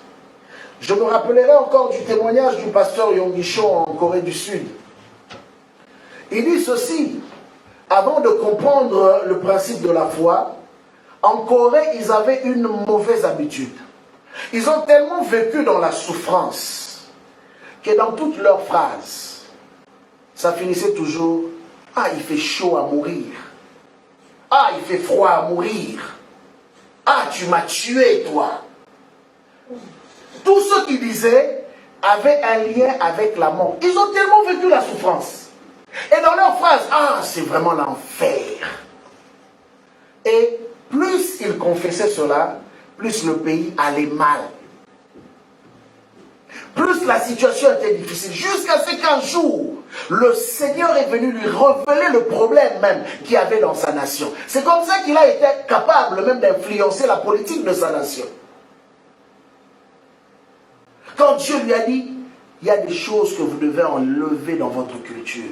Je me rappellerai encore du témoignage du pasteur Yonggi en Corée du Sud. Il dit ceci, avant de comprendre le principe de la foi, en Corée, ils avaient une mauvaise habitude. Ils ont tellement vécu dans la souffrance que dans toutes leurs phrases, ça finissait toujours « Ah, il fait chaud à mourir. Ah, il fait froid à mourir. Ah, tu m'as tué, toi. » Tout ce qu'ils disaient avait un lien avec la mort. Ils ont tellement vécu la souffrance. Et dans leurs phrases, « Ah, c'est vraiment l'enfer. » Et plus ils confessaient cela, plus le pays allait mal. Plus la situation était difficile. Jusqu'à ce qu'un jour, le Seigneur est venu lui révéler le problème même qu'il y avait dans sa nation. C'est comme ça qu'il a été capable même d'influencer la politique de sa nation. Quand Dieu lui a dit, il y a des choses que vous devez enlever dans votre culture.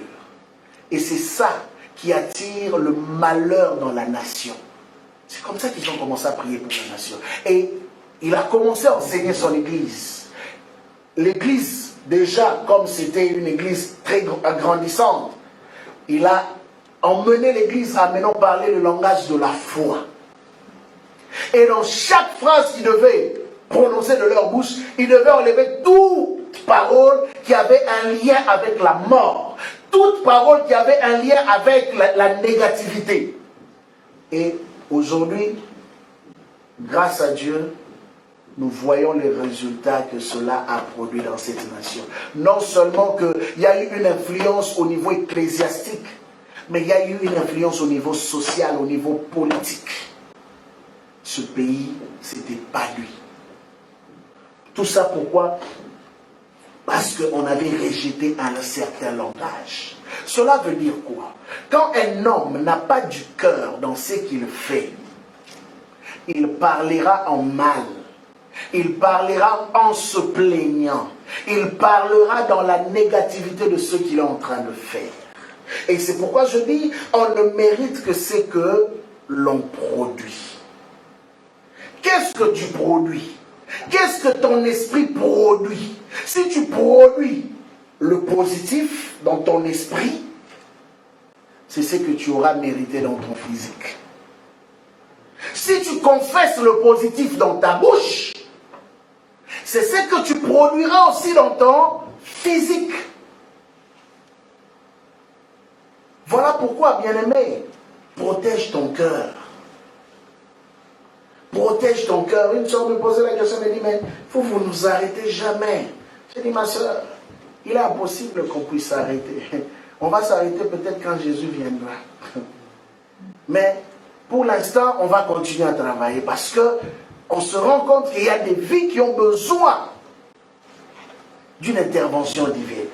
Et c'est ça qui attire le malheur dans la nation. C'est comme ça qu'ils ont commencé à prier pour la nation. Et il a commencé à enseigner son église. L'église, déjà, comme c'était une église très grandissante, il a emmené l'église à maintenant parler le langage de la foi. Et dans chaque phrase qu'ils devaient prononcer de leur bouche, ils devaient enlever toute parole qui avait un lien avec la mort. Toute parole qui avait un lien avec la négativité. Et aujourd'hui, grâce à Dieu, nous voyons les résultats que cela a produit dans cette nation. Non seulement qu'il y a eu une influence au niveau ecclésiastique, mais il y a eu une influence au niveau social, au niveau politique. Ce pays s'est épanoui. Tout ça pourquoi? Parce qu'on avait rejeté un certain langage. Cela veut dire quoi? Quand un homme n'a pas du cœur dans ce qu'il fait, il parlera en mal. Il parlera en se plaignant. Il parlera dans la négativité de ce qu'il est en train de faire. Et c'est pourquoi je dis, on ne mérite que ce que l'on produit. Qu'est-ce que tu produis? Qu'est-ce que ton esprit produit? Si tu produis le positif dans ton esprit, c'est ce que tu auras mérité dans ton physique. Si tu confesses le positif dans ta bouche, c'est ce que tu produiras aussi dans ton physique. Voilà pourquoi, bien-aimé, protège ton cœur. Protège ton cœur. Une soeur me posait la question, elle me dit, mais vous ne nous arrêtez jamais. J'ai dit, ma soeur, il est impossible qu'on puisse s'arrêter. On va s'arrêter peut-être quand Jésus viendra. Mais pour l'instant, on va continuer à travailler parce qu'on se rend compte qu'il y a des vies qui ont besoin d'une intervention divine.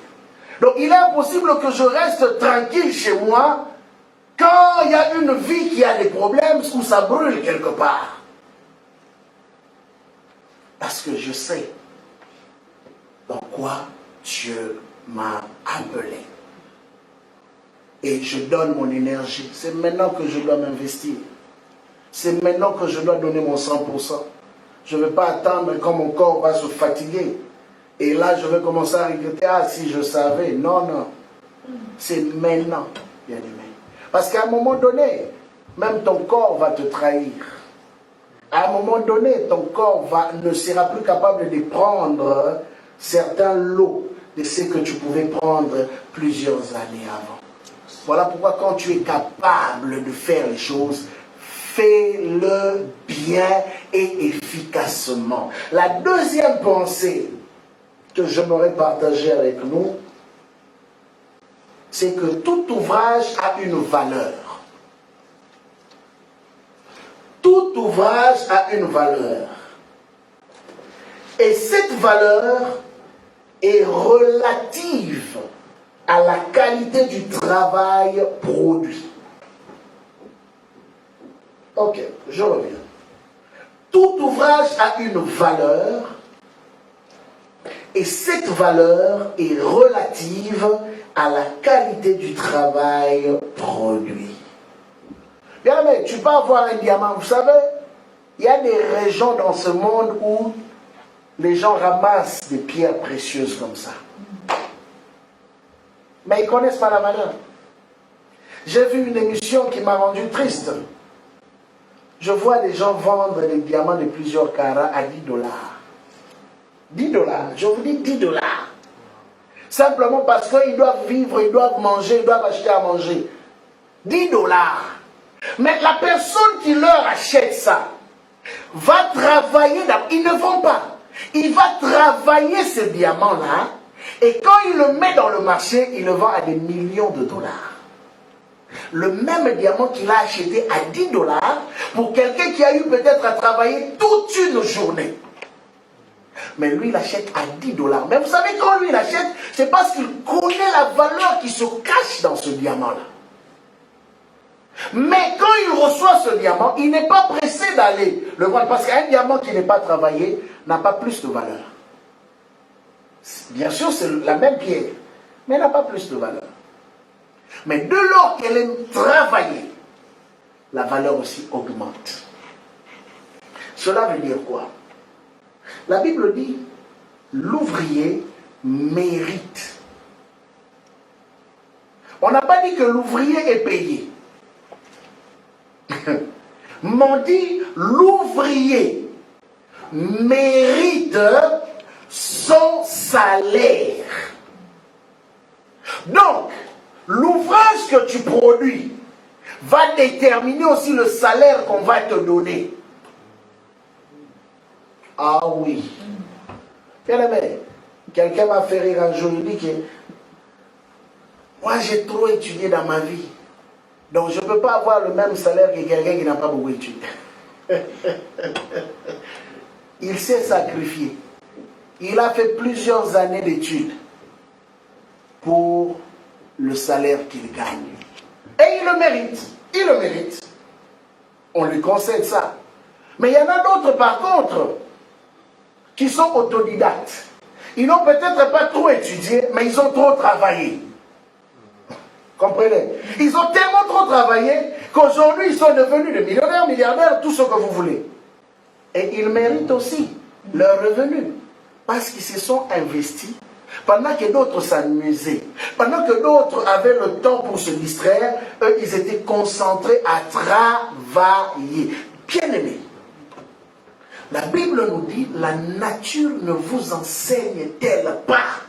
Donc il est impossible que je reste tranquille chez moi quand il y a une vie qui a des problèmes ou ça brûle quelque part. Parce que je sais dans quoi Dieu m'a appelé. Et je donne mon énergie. C'est maintenant que je dois m'investir. C'est maintenant que je dois donner mon 100%. Je ne vais pas attendre quand mon corps va se fatiguer. Et là, je vais commencer à regretter. Ah, si je savais. Non, non. C'est maintenant, bien aimé. Parce qu'à un moment donné, même ton corps va te trahir. À un moment donné, ton corps ne sera plus capable de prendre certains lots de ce que tu pouvais prendre plusieurs années avant. Voilà pourquoi quand tu es capable de faire les choses, fais-le bien et efficacement. La deuxième pensée que j'aimerais partager avec nous, c'est que tout ouvrage a une valeur. Tout ouvrage a une valeur. Et cette valeur est relative à la qualité du travail produit. Ok, je reviens. Tout ouvrage a une valeur et cette valeur est relative à la qualité du travail produit. Bien, mais tu peux avoir un diamant, vous savez, il y a des régions dans ce monde où les gens ramassent des pierres précieuses comme ça. Mais ils ne connaissent pas la valeur. J'ai vu une émission qui m'a rendu triste. Je vois des gens vendre des diamants de plusieurs carats à 10 $. 10 $, je vous dis 10 $. Simplement parce qu'ils doivent vivre, ils doivent manger, ils doivent acheter à manger. 10 $. Mais la personne qui leur achète ça va travailler, ils ne vont pas. Il va travailler ce diamant-là et quand il le met dans le marché, il le vend à des millions de dollars. Le même diamant qu'il a acheté à 10 $, pour quelqu'un qui a eu peut-être à travailler toute une journée. Mais lui, il achète à 10 $. Mais vous savez, quand lui, il achète, c'est parce qu'il connaît la valeur qui se cache dans ce diamant-là. Mais quand il reçoit ce diamant, il n'est pas pressé d'aller le vendre. Parce qu'un diamant qui n'est pas travaillé n'a pas plus de valeur. Bien sûr, c'est la même pierre, mais elle n'a pas plus de valeur. Mais de lors qu'elle est travaillée, la valeur aussi augmente. Cela veut dire quoi? La Bible dit, l'ouvrier mérite. On n'a pas dit que l'ouvrier est payé. Mais on dit, l'ouvrier mérite son salaire. Donc, l'ouvrage que tu produis va déterminer aussi le salaire qu'on va te donner. Ah oui. Bien aimé, quelqu'un m'a fait rire un jour, il dit que moi j'ai trop étudié dans ma vie. Donc je ne peux pas avoir le même salaire que quelqu'un qui n'a pas beaucoup étudié. Il s'est sacrifié. il a fait plusieurs années d'études pour le salaire qu'il gagne. Et il le mérite. Il le mérite. On lui concède ça. Mais il y en a d'autres, par contre, qui sont autodidactes. Ils n'ont peut-être pas trop étudié, mais ils ont trop travaillé. Comprenez? Ils ont tellement trop travaillé qu'aujourd'hui, ils sont devenus des millionnaires, milliardaires, tout ce que vous voulez. Et ils méritent aussi leur revenu. Parce qu'ils se sont investis. Pendant que d'autres s'amusaient, pendant que d'autres avaient le temps pour se distraire, eux, ils étaient concentrés à travailler. Bien-aimés, la Bible nous dit, la nature ne vous enseigne-t-elle pas?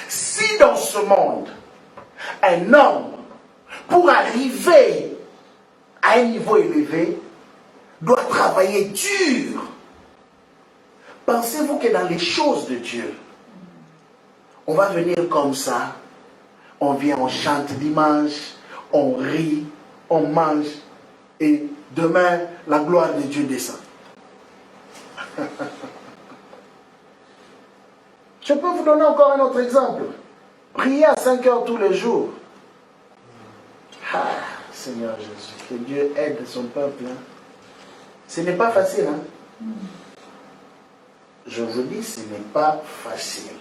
Si dans ce monde, un homme, pour arriver à un niveau élevé, doit travailler dur, pensez-vous que dans les choses de Dieu, on va venir comme ça, on vient, on chante dimanche, on rit, on mange, et demain, la gloire de Dieu descend. Je peux vous donner encore un autre exemple. Priez à 5 heures tous les jours. Ah, Seigneur Jésus, que Dieu aide son peuple. Hein. Ce n'est pas facile. Hein. Je vous dis, ce n'est pas facile.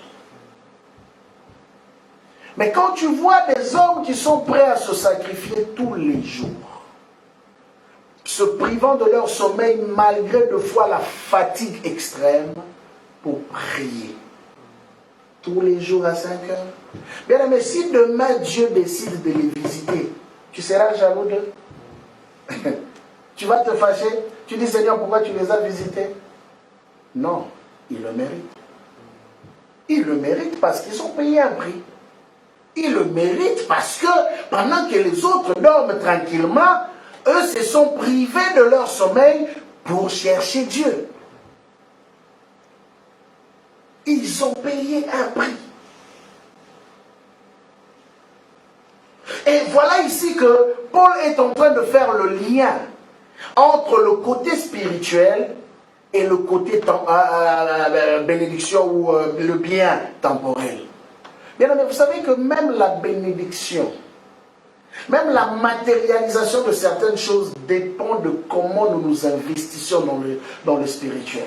Mais quand tu vois des hommes qui sont prêts à se sacrifier tous les jours, se privant de leur sommeil malgré de fois la fatigue extrême, pour prier, tous les jours à 5 heures. Bien aimé, si demain Dieu décide de les visiter, tu seras jaloux d'eux. Tu vas te fâcher. Tu dis, Seigneur, pourquoi tu les as visités? Non, ils le méritent. Ils le méritent parce qu'ils ont payé un prix. Ils le méritent parce que pendant que les autres dorment tranquillement, eux se sont privés de leur sommeil pour chercher Dieu. Ils ont payé un prix. Et voilà ici que Paul est en train de faire le lien entre le côté spirituel et le côté bénédiction ou le bien temporel. Bien aimé, vous savez que même la bénédiction, même la matérialisation de certaines choses dépend de comment nous nous investissons dans le spirituel.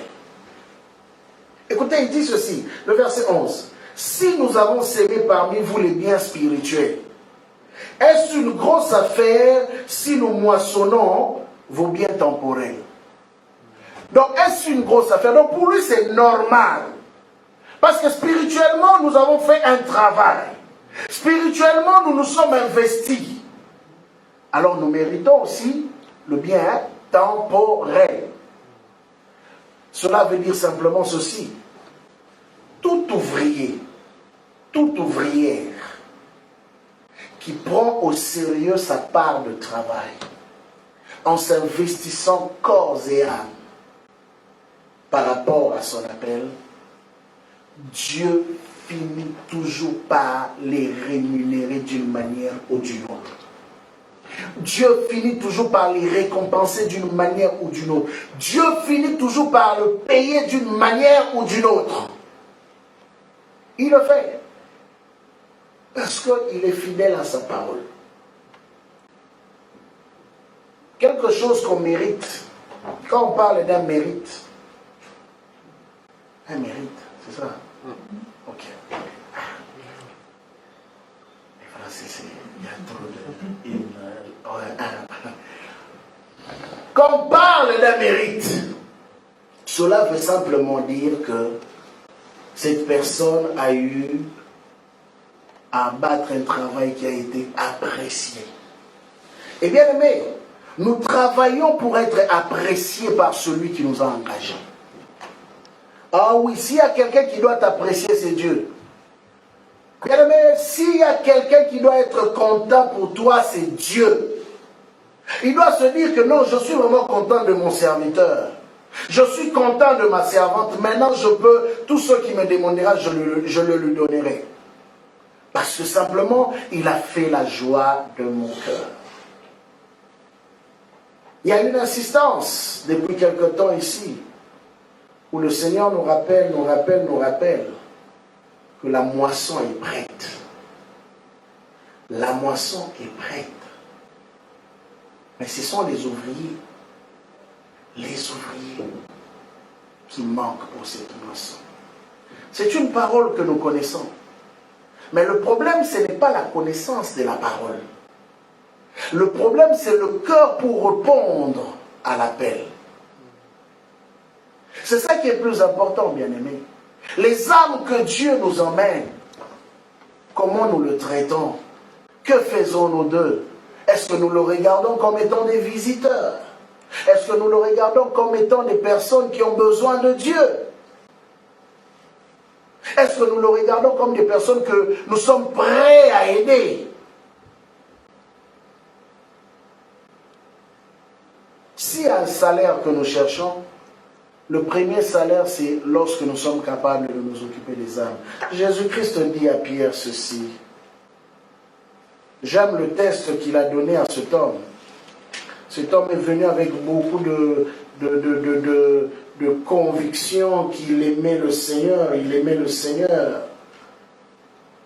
Écoutez, il dit ceci, le verset 11. Si nous avons sémé parmi vous les biens spirituels, est-ce une grosse affaire si nous moissonnons vos biens temporels? Donc, est-ce une grosse affaire? Donc, pour lui, c'est normal. Parce que spirituellement, nous avons fait un travail. Spirituellement, nous nous sommes investis. Alors, nous méritons aussi le bien temporel. Cela veut dire simplement ceci. Tout ouvrier, toute ouvrière qui prend au sérieux sa part de travail, en s'investissant corps et âme par rapport à son appel, Dieu finit toujours par les rémunérer d'une manière ou d'une autre. Dieu finit toujours par les récompenser d'une manière ou d'une autre. Dieu finit toujours par le payer d'une manière ou d'une autre. Il le fait. Parce qu'il est fidèle à sa parole. Quelque chose qu'on mérite. Quand on parle d'un mérite, un mérite, c'est ça? Ok. Il y a trop de... Quand on parle d'un mérite, cela veut simplement dire que cette personne a eu à battre un travail qui a été apprécié. Et bien aimé, nous travaillons pour être appréciés par celui qui nous a engagés. Ah oui, s'il y a quelqu'un qui doit t'apprécier, c'est Dieu. Bien aimé, s'il y a quelqu'un qui doit être content pour toi, c'est Dieu. Il doit se dire que non, je suis vraiment content de mon serviteur. Je suis content de ma servante. Maintenant, je peux, tout ce qui me demandera, je le lui donnerai. Parce que simplement, il a fait la joie de mon cœur. Il y a une insistance depuis quelque temps ici. où le Seigneur nous rappelle que la moisson est prête. La moisson est prête. Mais ce sont les ouvriers qui manquent pour cette moisson. C'est une parole que nous connaissons. Mais le problème, ce n'est pas la connaissance de la parole. Le problème, c'est le cœur pour répondre à l'appel. C'est ça qui est plus important, bien-aimés. Les âmes que Dieu nous emmène, comment nous le traitons? Que faisons-nous d'eux? Est-ce que nous le regardons comme étant des visiteurs? Est-ce que nous le regardons comme étant des personnes qui ont besoin de Dieu? Est-ce que nous le regardons comme des personnes que nous sommes prêts à aider? S'il y a un salaire que nous cherchons, le premier salaire, c'est lorsque nous sommes capables de nous occuper des âmes. Jésus-Christ dit à Pierre ceci. J'aime le test qu'il a donné à cet homme. Cet homme est venu avec beaucoup de conviction qu'il aimait le Seigneur. Il aimait le Seigneur.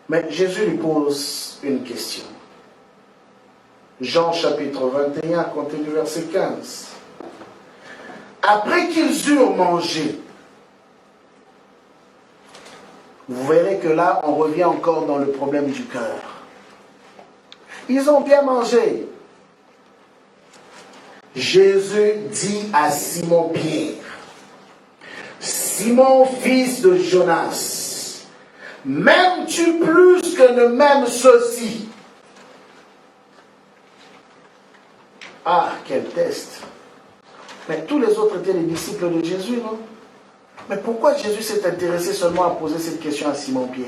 Mais Jésus lui pose une question. Jean chapitre 21, comptez du verset 15. Après qu'ils eurent mangé, vous verrez que là, on revient encore dans le problème du cœur. Ils ont bien mangé. Jésus dit à Simon-Pierre, Simon, fils de Jonas, m'aimes-tu plus que ne m'aiment ceux-ci? Ah, quel test! Mais tous les autres étaient les disciples de Jésus, non? Mais pourquoi Jésus s'est intéressé seulement à poser cette question à Simon-Pierre?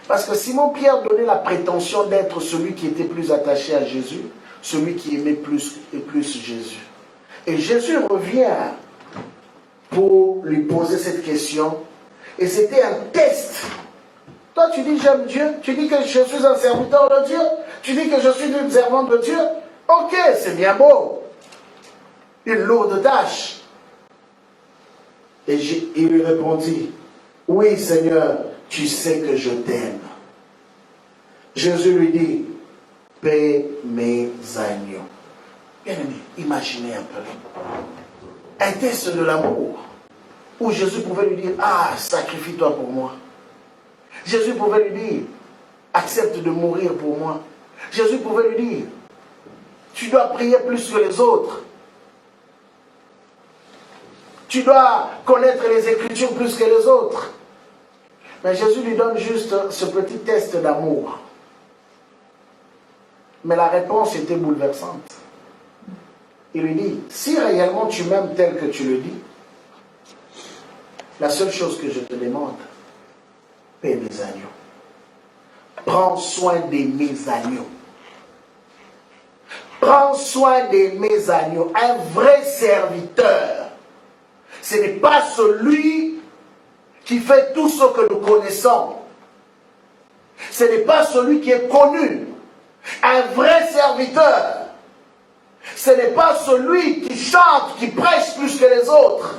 Parce que Simon-Pierre donnait la prétention d'être celui qui était plus attaché à Jésus, celui qui aimait plus et plus Jésus. Et Jésus revient pour lui poser cette question. Et c'était un test. Toi, tu dis j'aime Dieu. Tu dis que je suis un serviteur de Dieu. Tu dis que je suis une servante de Dieu. Ok, c'est bien beau. Une lourde tâche. Et il lui répondit, oui Seigneur, tu sais que je t'aime. Jésus lui dit, paie mes agneaux. Bien aimé, imaginez un peu. Un test de l'amour, où Jésus pouvait lui dire, ah, sacrifie-toi pour moi. Jésus pouvait lui dire, accepte de mourir pour moi. Jésus pouvait lui dire, tu dois prier plus que les autres. Tu dois connaître les Écritures plus que les autres. Mais Jésus lui donne juste ce petit test d'amour. Mais la réponse était bouleversante. Il lui dit, si réellement tu m'aimes tel que tu le dis, la seule chose que je te demande, paie mes agneaux. Prends soin de mes agneaux. Prends soin de mes agneaux. Un vrai serviteur, ce n'est pas celui qui fait tout ce que nous connaissons. Ce n'est pas celui qui est connu. Un vrai serviteur, ce n'est pas celui qui chante, qui prêche plus que les autres.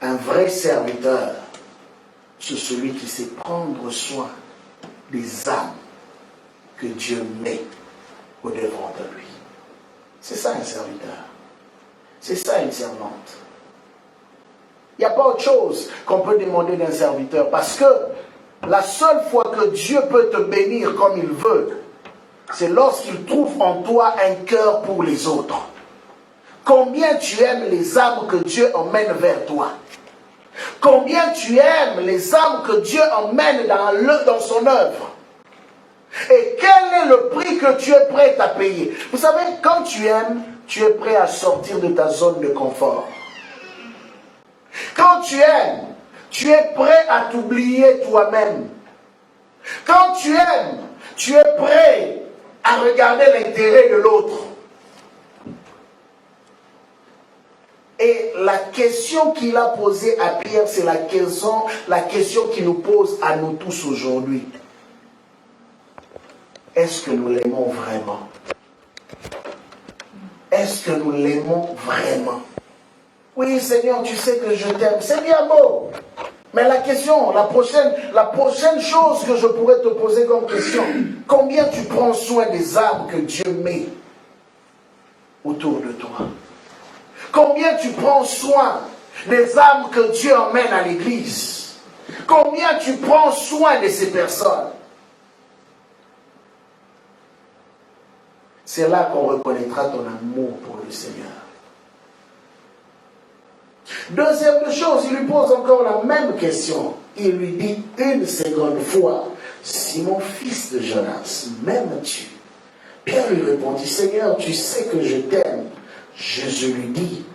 Un vrai serviteur, c'est celui qui sait prendre soin des âmes que Dieu met au devant de lui. C'est ça un serviteur. C'est ça une servante. Il n'y a pas autre chose qu'on peut demander d'un serviteur, parce que la seule fois que Dieu peut te bénir comme il veut, c'est lorsqu'il trouve en toi un cœur pour les autres. Combien tu aimes les âmes que Dieu emmène vers toi? Combien tu aimes les âmes que Dieu emmène dans son œuvre? Et quel est le prix que tu es prêt à payer? Vous savez, quand tu aimes, tu es prêt à sortir de ta zone de confort. Quand tu aimes, tu es prêt à t'oublier toi-même. Quand tu aimes, tu es prêt à regarder l'intérêt de l'autre. Et la question qu'il a posée à Pierre, c'est la question qu'il nous pose à nous tous aujourd'hui. Est-ce que nous l'aimons vraiment? Est-ce que nous l'aimons vraiment? Oui, Seigneur, tu sais que je t'aime. C'est bien beau. Mais la question, la prochaine chose que je pourrais te poser comme question, combien tu prends soin des âmes que Dieu met autour de toi? Combien tu prends soin des âmes que Dieu emmène à l'église? Combien tu prends soin de ces personnes? C'est là qu'on reconnaîtra ton amour pour le Seigneur. Deuxième chose, il lui pose encore la même question. Il lui dit une seconde fois, Simon, fils de Jonas, m'aimes-tu? Pierre lui répondit, Seigneur, tu sais que je t'aime. Jésus lui dit,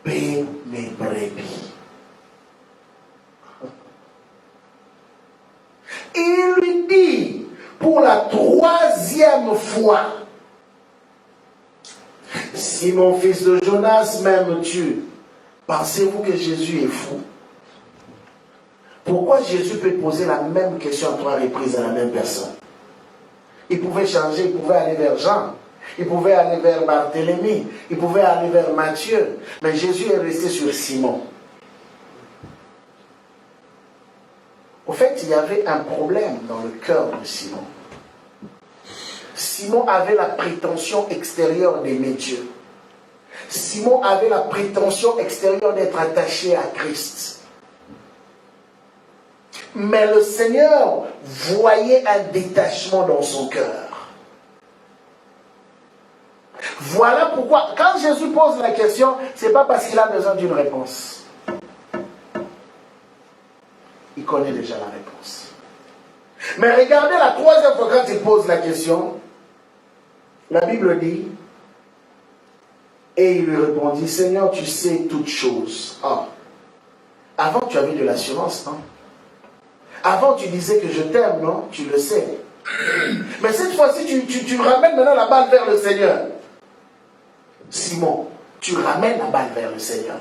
paie mes brebis. Il lui dit pour la troisième fois, Simon, fils de Jonas, m'aimes-tu? Pensez-vous que Jésus est fou? Pourquoi Jésus peut poser la même question à 3 reprises à la même personne? Il pouvait changer, il pouvait aller vers Jean, il pouvait aller vers Barthélemy, il pouvait aller vers Matthieu, mais Jésus est resté sur Simon. Au fait, il y avait un problème dans le cœur de Simon. Simon avait la prétention extérieure d'aimer Dieu. Simon avait la prétention extérieure d'être attaché à Christ. Mais le Seigneur voyait un détachement dans son cœur. Voilà pourquoi, quand Jésus pose la question, ce n'est pas parce qu'il a besoin d'une réponse. Il connaît déjà la réponse. Mais regardez la troisième fois quand il pose la question, la Bible dit, et il lui répondit, Seigneur, tu sais toutes choses. Ah, avant tu avais de l'assurance, non? Avant tu disais que je t'aime, non? Tu le sais. Mais cette fois-ci, tu ramènes maintenant la balle vers le Seigneur. Simon, tu ramènes la balle vers le Seigneur.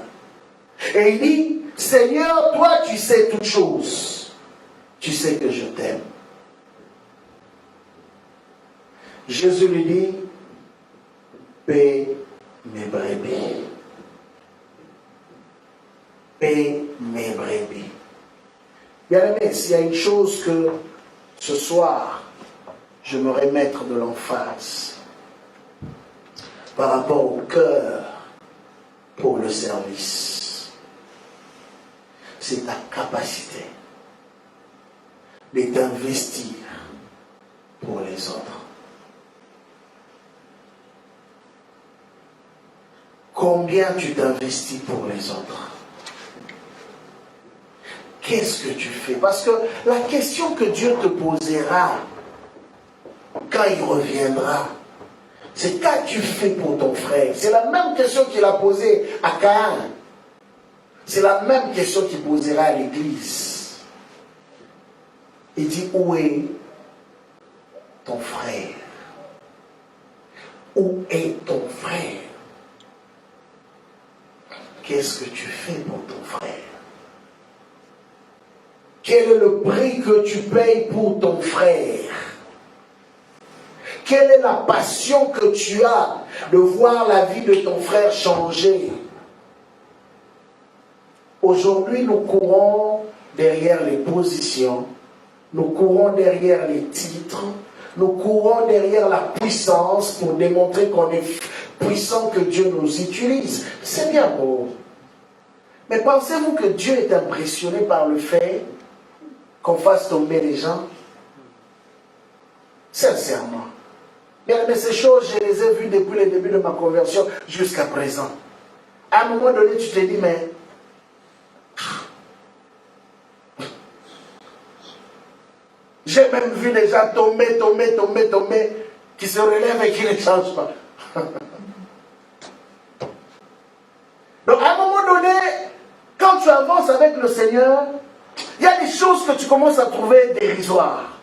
Et il dit, Seigneur, toi tu sais toutes choses. Tu sais que je t'aime. Jésus lui dit, paie mes brebis. Paie mes brebis. Bien-aimé, s'il y a une chose que ce soir, j'aimerais mettre de l'emphase par rapport au cœur pour le service, c'est ta capacité de t'investir pour les autres. Combien tu t'investis pour les autres? Qu'est-ce que tu fais? Parce que la question que Dieu te posera quand il reviendra, c'est qu'as-tu fait pour ton frère? C'est la même question qu'il a posée à Caïn. C'est la même question qu'il posera à l'église. Il dit, où est ton frère? Où est ton frère? Qu'est-ce que tu fais pour ton frère? Quel est le prix que tu payes pour ton frère? Quelle est la passion que tu as de voir la vie de ton frère changer? Aujourd'hui, nous courons derrière les positions, nous courons derrière les titres, nous courons derrière la puissance pour démontrer qu'on est puissant, que Dieu nous utilise. C'est bien beau. Mais pensez-vous que Dieu est impressionné par le fait qu'on fasse tomber les gens? Sincèrement. Bien, mais ces choses, je les ai vues depuis le début de ma conversion jusqu'à présent. À un moment donné, tu te dis, mais j'ai même vu des gens tomber, qui se relèvent et qui ne changent pas. Donc, à un moment donné, quand tu avances avec le Seigneur, il y a des choses que tu commences à trouver dérisoires.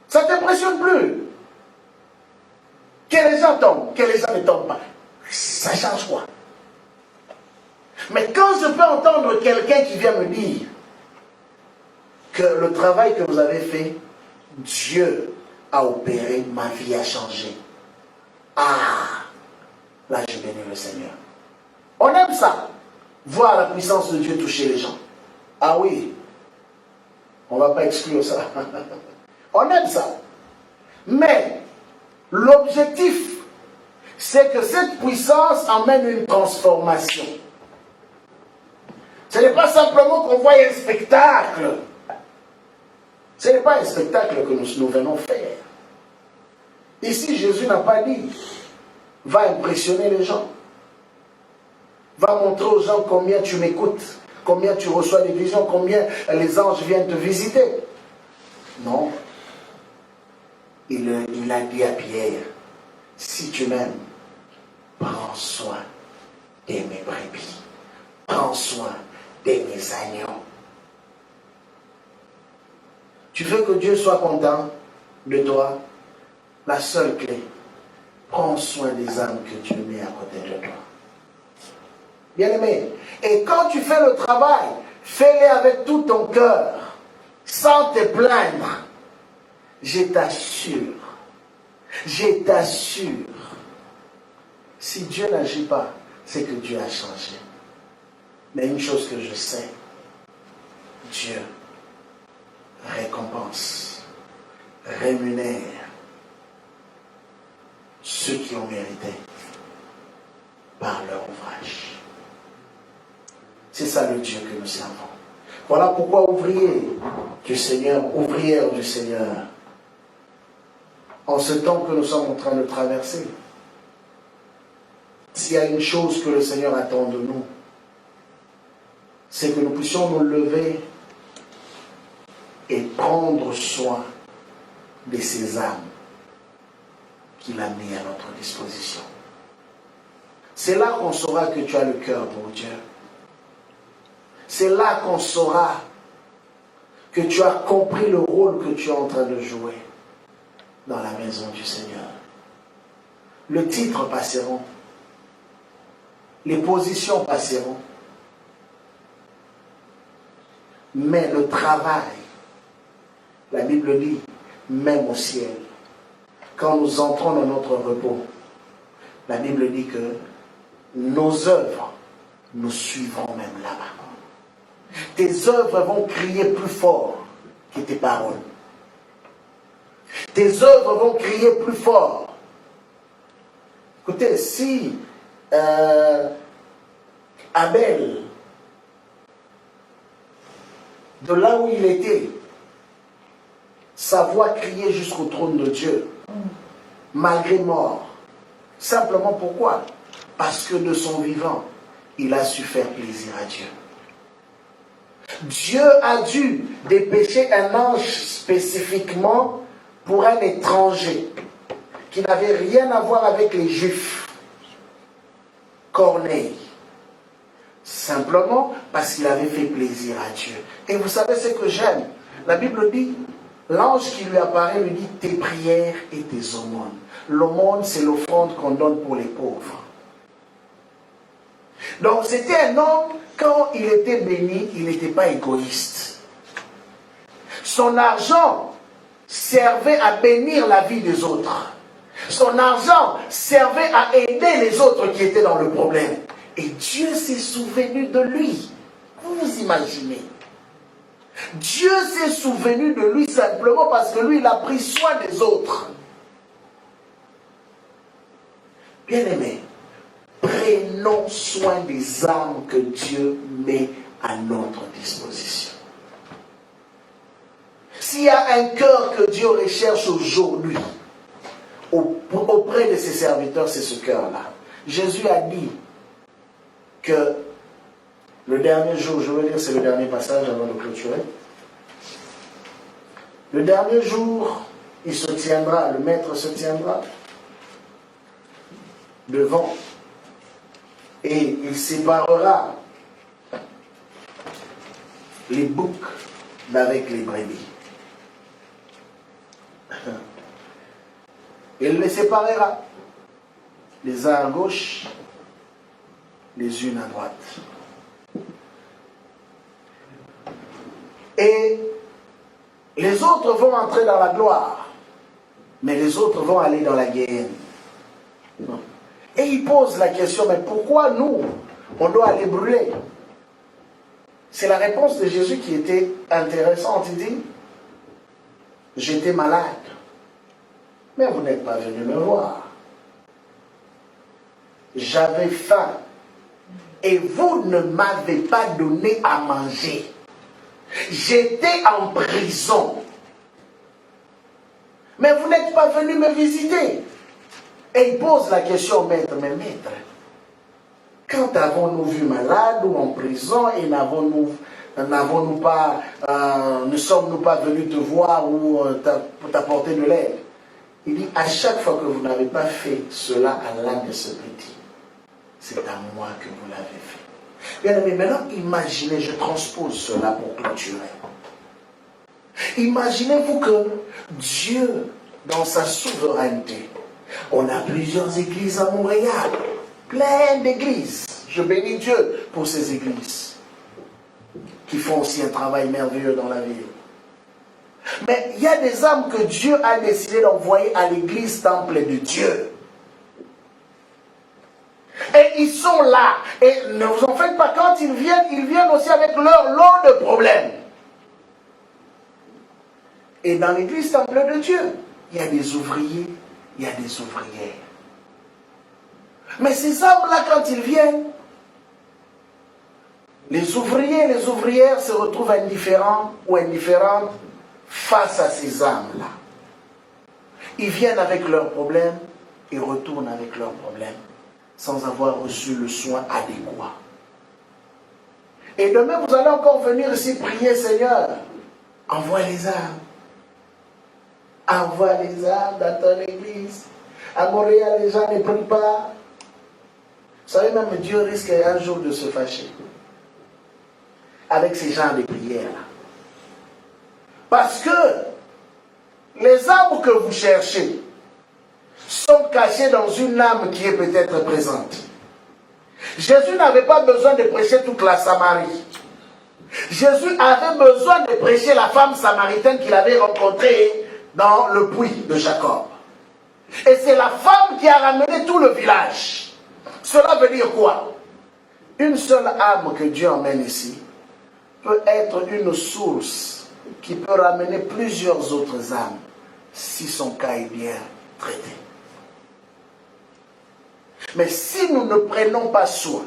Ça ne t'impressionne plus. Que les gens tombent, que les gens ne tombent pas. Ça change quoi? Mais quand je peux entendre quelqu'un qui vient me dire que le travail que vous avez fait, Dieu a opéré, ma vie a changé. Ah, là je bénis le Seigneur. On aime ça, voir la puissance de Dieu toucher les gens. Ah oui, on ne va pas exclure ça. On aime ça. Mais l'objectif, c'est que cette puissance emmène une transformation. Ce n'est pas simplement qu'on voit un spectacle. Ce n'est pas un spectacle que nous venons faire. Ici, Jésus n'a pas dit, va impressionner les gens. Va montrer aux gens combien tu m'écoutes, combien tu reçois des visions, combien les anges viennent te visiter. Non. Il a dit à Pierre, si tu m'aimes, prends soin de mes brebis. Prends soin de mes agneaux. Tu veux que Dieu soit content de toi? La seule clé, prends soin des âmes que Dieu met à côté de toi. Bien-aimé, et quand tu fais le travail, fais-le avec tout ton cœur, sans te plaindre. Je t'assure, si Dieu n'agit pas, c'est que Dieu a changé. Mais une chose que je sais, Dieu récompense, rémunère ceux qui ont mérité par leur ouvrage. C'est ça le Dieu que nous servons. Voilà pourquoi ouvrières du Seigneur, en ce temps que nous sommes en train de traverser, s'il y a une chose que le Seigneur attend de nous, c'est que nous puissions nous lever et prendre soin de ces âmes qu'il a mis à notre disposition. C'est là qu'on saura que tu as le cœur pour Dieu. C'est là qu'on saura que tu as compris le rôle que tu es en train de jouer dans la maison du Seigneur. Les titres passeront. Les positions passeront. Mais le travail, la Bible dit, même au ciel, quand nous entrons dans notre repos, la Bible dit que nos œuvres nous suivront même là-bas. Tes œuvres vont crier plus fort que tes paroles. Tes œuvres vont crier plus fort. Écoutez, si Abel, de là où il était, sa voix criait jusqu'au trône de Dieu, malgré mort. Simplement pourquoi? Parce que de son vivant, il a su faire plaisir à Dieu. Dieu a dû dépêcher un ange spécifiquement pour un étranger qui n'avait rien à voir avec les Juifs. Corneille. Simplement parce qu'il avait fait plaisir à Dieu. Et vous savez ce que j'aime? La Bible dit, l'ange qui lui apparaît lui dit, tes prières et tes aumônes. L'aumône, c'est l'offrande qu'on donne pour les pauvres. Donc c'était un homme, quand il était béni, il n'était pas égoïste. Son argent servait à bénir la vie des autres. Son argent servait à aider les autres qui étaient dans le problème. Et Dieu s'est souvenu de lui. Vous vous imaginez? Dieu s'est souvenu de lui simplement parce que lui, il a pris soin des autres. Bien-aimés, prenons soin des âmes que Dieu met à notre disposition. S'il y a un cœur que Dieu recherche aujourd'hui, auprès de ses serviteurs, c'est ce cœur-là. Jésus a dit que le dernier jour, je veux dire c'est le dernier passage avant de clôturer, le dernier jour, il se tiendra, le maître se tiendra devant et il séparera les boucs d'avec les brebis. Il les séparera, les uns à gauche, les unes à droite. Et les autres vont entrer dans la gloire, mais les autres vont aller dans la guerre. Et il pose la question, mais pourquoi nous, On doit aller brûler. C'est la réponse de Jésus qui était intéressante. Il dit, j'étais malade, mais vous n'êtes pas venu me voir. J'avais faim, et vous ne m'avez pas donné à manger. J'étais en prison, mais vous n'êtes pas venu me visiter. Et il pose la question au maître, mais maître, quand avons-nous vu malade ou en prison et ne sommes-nous pas venus te voir ou t'apporter de l'aide? Il dit, à chaque fois que vous n'avez pas fait cela à l'un de ce petit, c'est à moi que vous l'avez fait. Bien aimé, maintenant imaginez, je transpose cela pour clôturer. Imaginez-vous que Dieu, dans sa souveraineté, on a plusieurs églises à Montréal, plein d'églises. Je bénis Dieu pour ces églises qui font aussi un travail merveilleux dans la ville. Mais il y a des âmes que Dieu a décidé d'envoyer à l'église temple de Dieu. Et ils sont là. Et ne vous en faites pas, quand ils viennent aussi avec leur lot de problèmes. Et dans l'église temple de Dieu, il y a des ouvriers, il y a des ouvrières. Mais ces âmes-là, quand ils viennent, les ouvriers et les ouvrières se retrouvent indifférents ou indifférentes face à ces âmes-là. Ils viennent avec leurs problèmes et retournent avec leurs problèmes sans avoir reçu le soin adéquat. Et demain, vous allez encore venir ici prier, Seigneur, envoie les âmes. Envoie les âmes dans ton église. À Montréal, les gens ne prient pas. Vous savez, même Dieu risque un jour de se fâcher avec ces gens de prière-là. Parce que les âmes que vous cherchez sont cachées dans une âme qui est peut-être présente. Jésus n'avait pas besoin de prêcher toute la Samarie. Jésus avait besoin de prêcher la femme samaritaine qu'il avait rencontrée dans le puits de Jacob. Et c'est la femme qui a ramené tout le village. Cela veut dire quoi? Une seule âme que Dieu emmène ici peut être une source qui peut ramener plusieurs autres âmes si son cas est bien traité. Mais si nous ne prenons pas soin,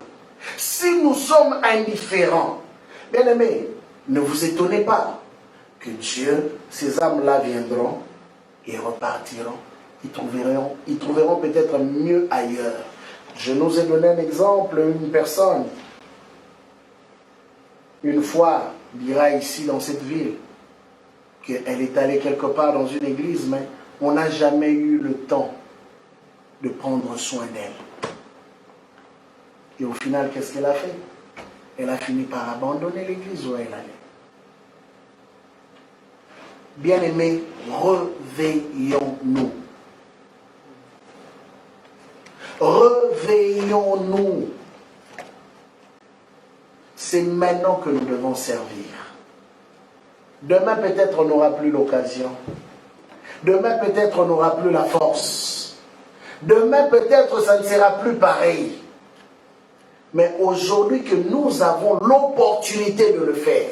si nous sommes indifférents, bien aimés, ne vous étonnez pas que Dieu, ces âmes-là viendront et repartiront. Ils trouveront peut-être mieux ailleurs. Je nous ai donné un exemple, une personne, une fois, dira ici dans cette ville, qu'elle est allée quelque part dans une église, mais on n'a jamais eu le temps de prendre soin d'elle. Et au final, qu'est-ce qu'elle a fait? Elle a fini par abandonner l'église où elle allait. Bien-aimés, réveillons-nous. Réveillons-nous. C'est maintenant que nous devons servir. Demain, peut-être, on n'aura plus l'occasion. Demain, peut-être, on n'aura plus la force. Demain, peut-être, ça ne sera plus pareil. Mais aujourd'hui que nous avons l'opportunité de le faire,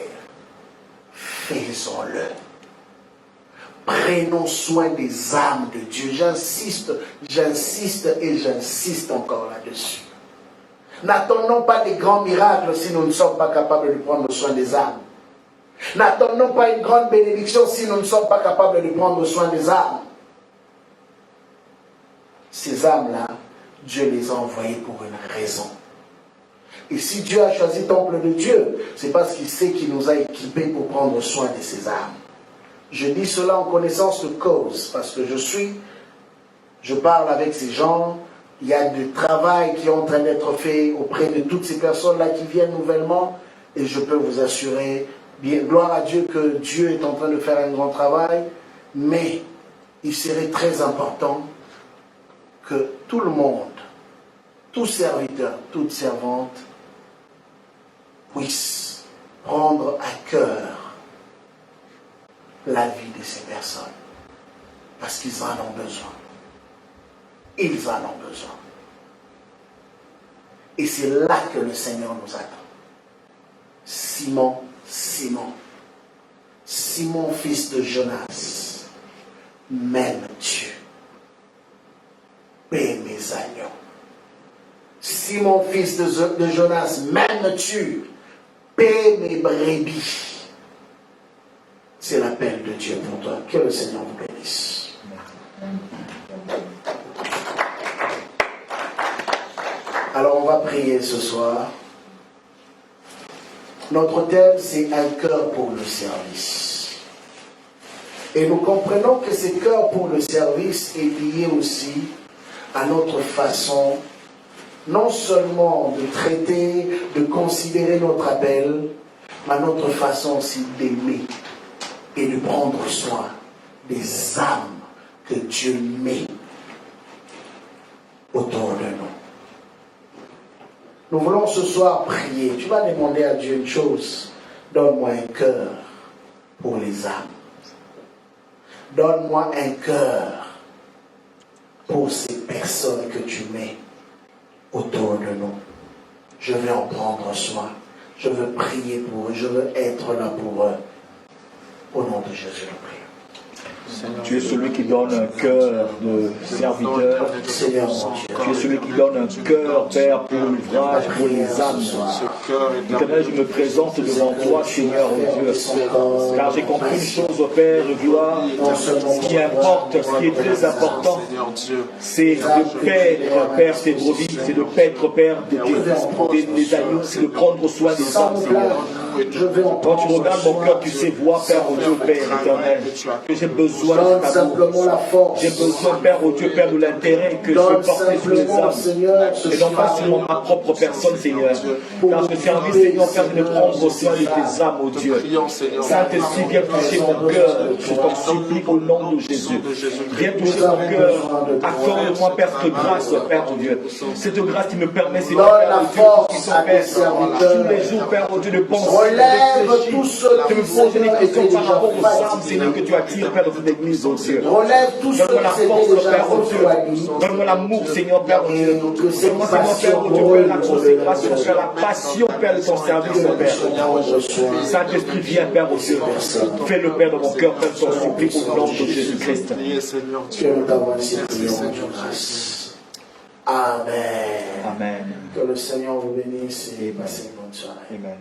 faisons-le. Prenons soin des âmes de Dieu. J'insiste et j'insiste encore là-dessus. N'attendons pas des grands miracles si nous ne sommes pas capables de prendre soin des âmes. N'attendons pas une grande bénédiction si nous ne sommes pas capables de prendre soin des âmes. Ces âmes-là, Dieu les a envoyées pour une raison. Et si Dieu a choisi temple de Dieu, c'est parce qu'il sait qu'il nous a équipés pour prendre soin de ces âmes. Je dis cela en connaissance de cause, parce que je parle avec ces gens, il y a du travail qui est en train d'être fait auprès de toutes ces personnes-là qui viennent nouvellement, et je peux vous assurer, bien, gloire à Dieu, que Dieu est en train de faire un grand travail, mais il serait très important que tout le monde, tout serviteur, toute servante, puisse prendre à cœur la vie de ces personnes. Parce qu'ils en ont besoin. Ils en ont besoin. Et c'est là que le Seigneur nous attend. Simon, Simon, Simon, fils de Jonas, m'aimes-tu? Paie mes agneaux. Simon, fils de Jonas, m'aimes-tu? Paie mes brebis. C'est l'appel de Dieu pour toi. Que le Seigneur vous bénisse. Alors on va prier ce soir. Notre thème, c'est un cœur pour le service. Et nous comprenons que ce cœur pour le service est lié aussi à notre façon, non seulement de traiter, de considérer notre appel, mais à notre façon aussi d'aimer et de prendre soin des âmes que Dieu met autour de nous. Nous voulons ce soir prier. Tu vas demander à Dieu une chose. Donne-moi un cœur pour les âmes. Donne-moi un cœur pour ces personnes que tu mets autour de nous. Je vais en prendre soin. Je veux prier pour eux. Je veux être là pour eux. Au nom de Jésus, je prie. Tu es celui qui donne un cœur de serviteur. Seigneur mon Dieu. Tu es celui qui donne un cœur, Père, pour l'ouvrage, pour les âmes. Éternel, je me présente devant toi, Seigneur, oh Dieu. Car j'ai compris une chose, Père, gloire. Ce qui importe, ce qui est très important, c'est de paître, Père, tes brebis. C'est de paître, Père, des agneaux. C'est de prendre soin des âmes, Seigneur. Quand tu regardes mon cœur, tu sais voir, Père, oh Dieu, Père éternel, que j'ai besoin de ta amour. J'ai besoin, Père, oh Dieu, Père, de l'intérêt que je peux porter sur les âmes. Et non pas seulement ma propre personne, Seigneur. Car ce service, Seigneur, Père, de prendre soin de tes âmes, oh Dieu. Saint-Esprit, viens toucher mon cœur. Je t'en supplie au nom de Jésus. Viens toucher mon cœur. Accorde-moi, Père, cette grâce, Père, oh Dieu. Cette grâce qui me permet, Seigneur, Père, oh Dieu, qui sont, Père, tous les jours, Père, oh Dieu, de penser. Relève tous ceux qui me posent des questions par rapport aux âmes, Seigneur, que tu attires, Père, dans cette église, oh Dieu. Relève tous ceux Donne-moi la force, Père, oh Dieu. Donne-moi l'amour, Seigneur, Père, oh Dieu. Donne-moi, Seigneur, Père, oh Dieu, Père, la consécration, Père, la passion, Père, de ton service, Père. Saint-Esprit, viens, Père, oh Dieu. Fais-le, Père, dans mon cœur, Père, ton supplie au nom de Jésus-Christ. Que nous t'avons ainsi prié en Dieu grâce. Amen. Amen. Que le Seigneur vous bénisse et passez une bonne soirée. Amen.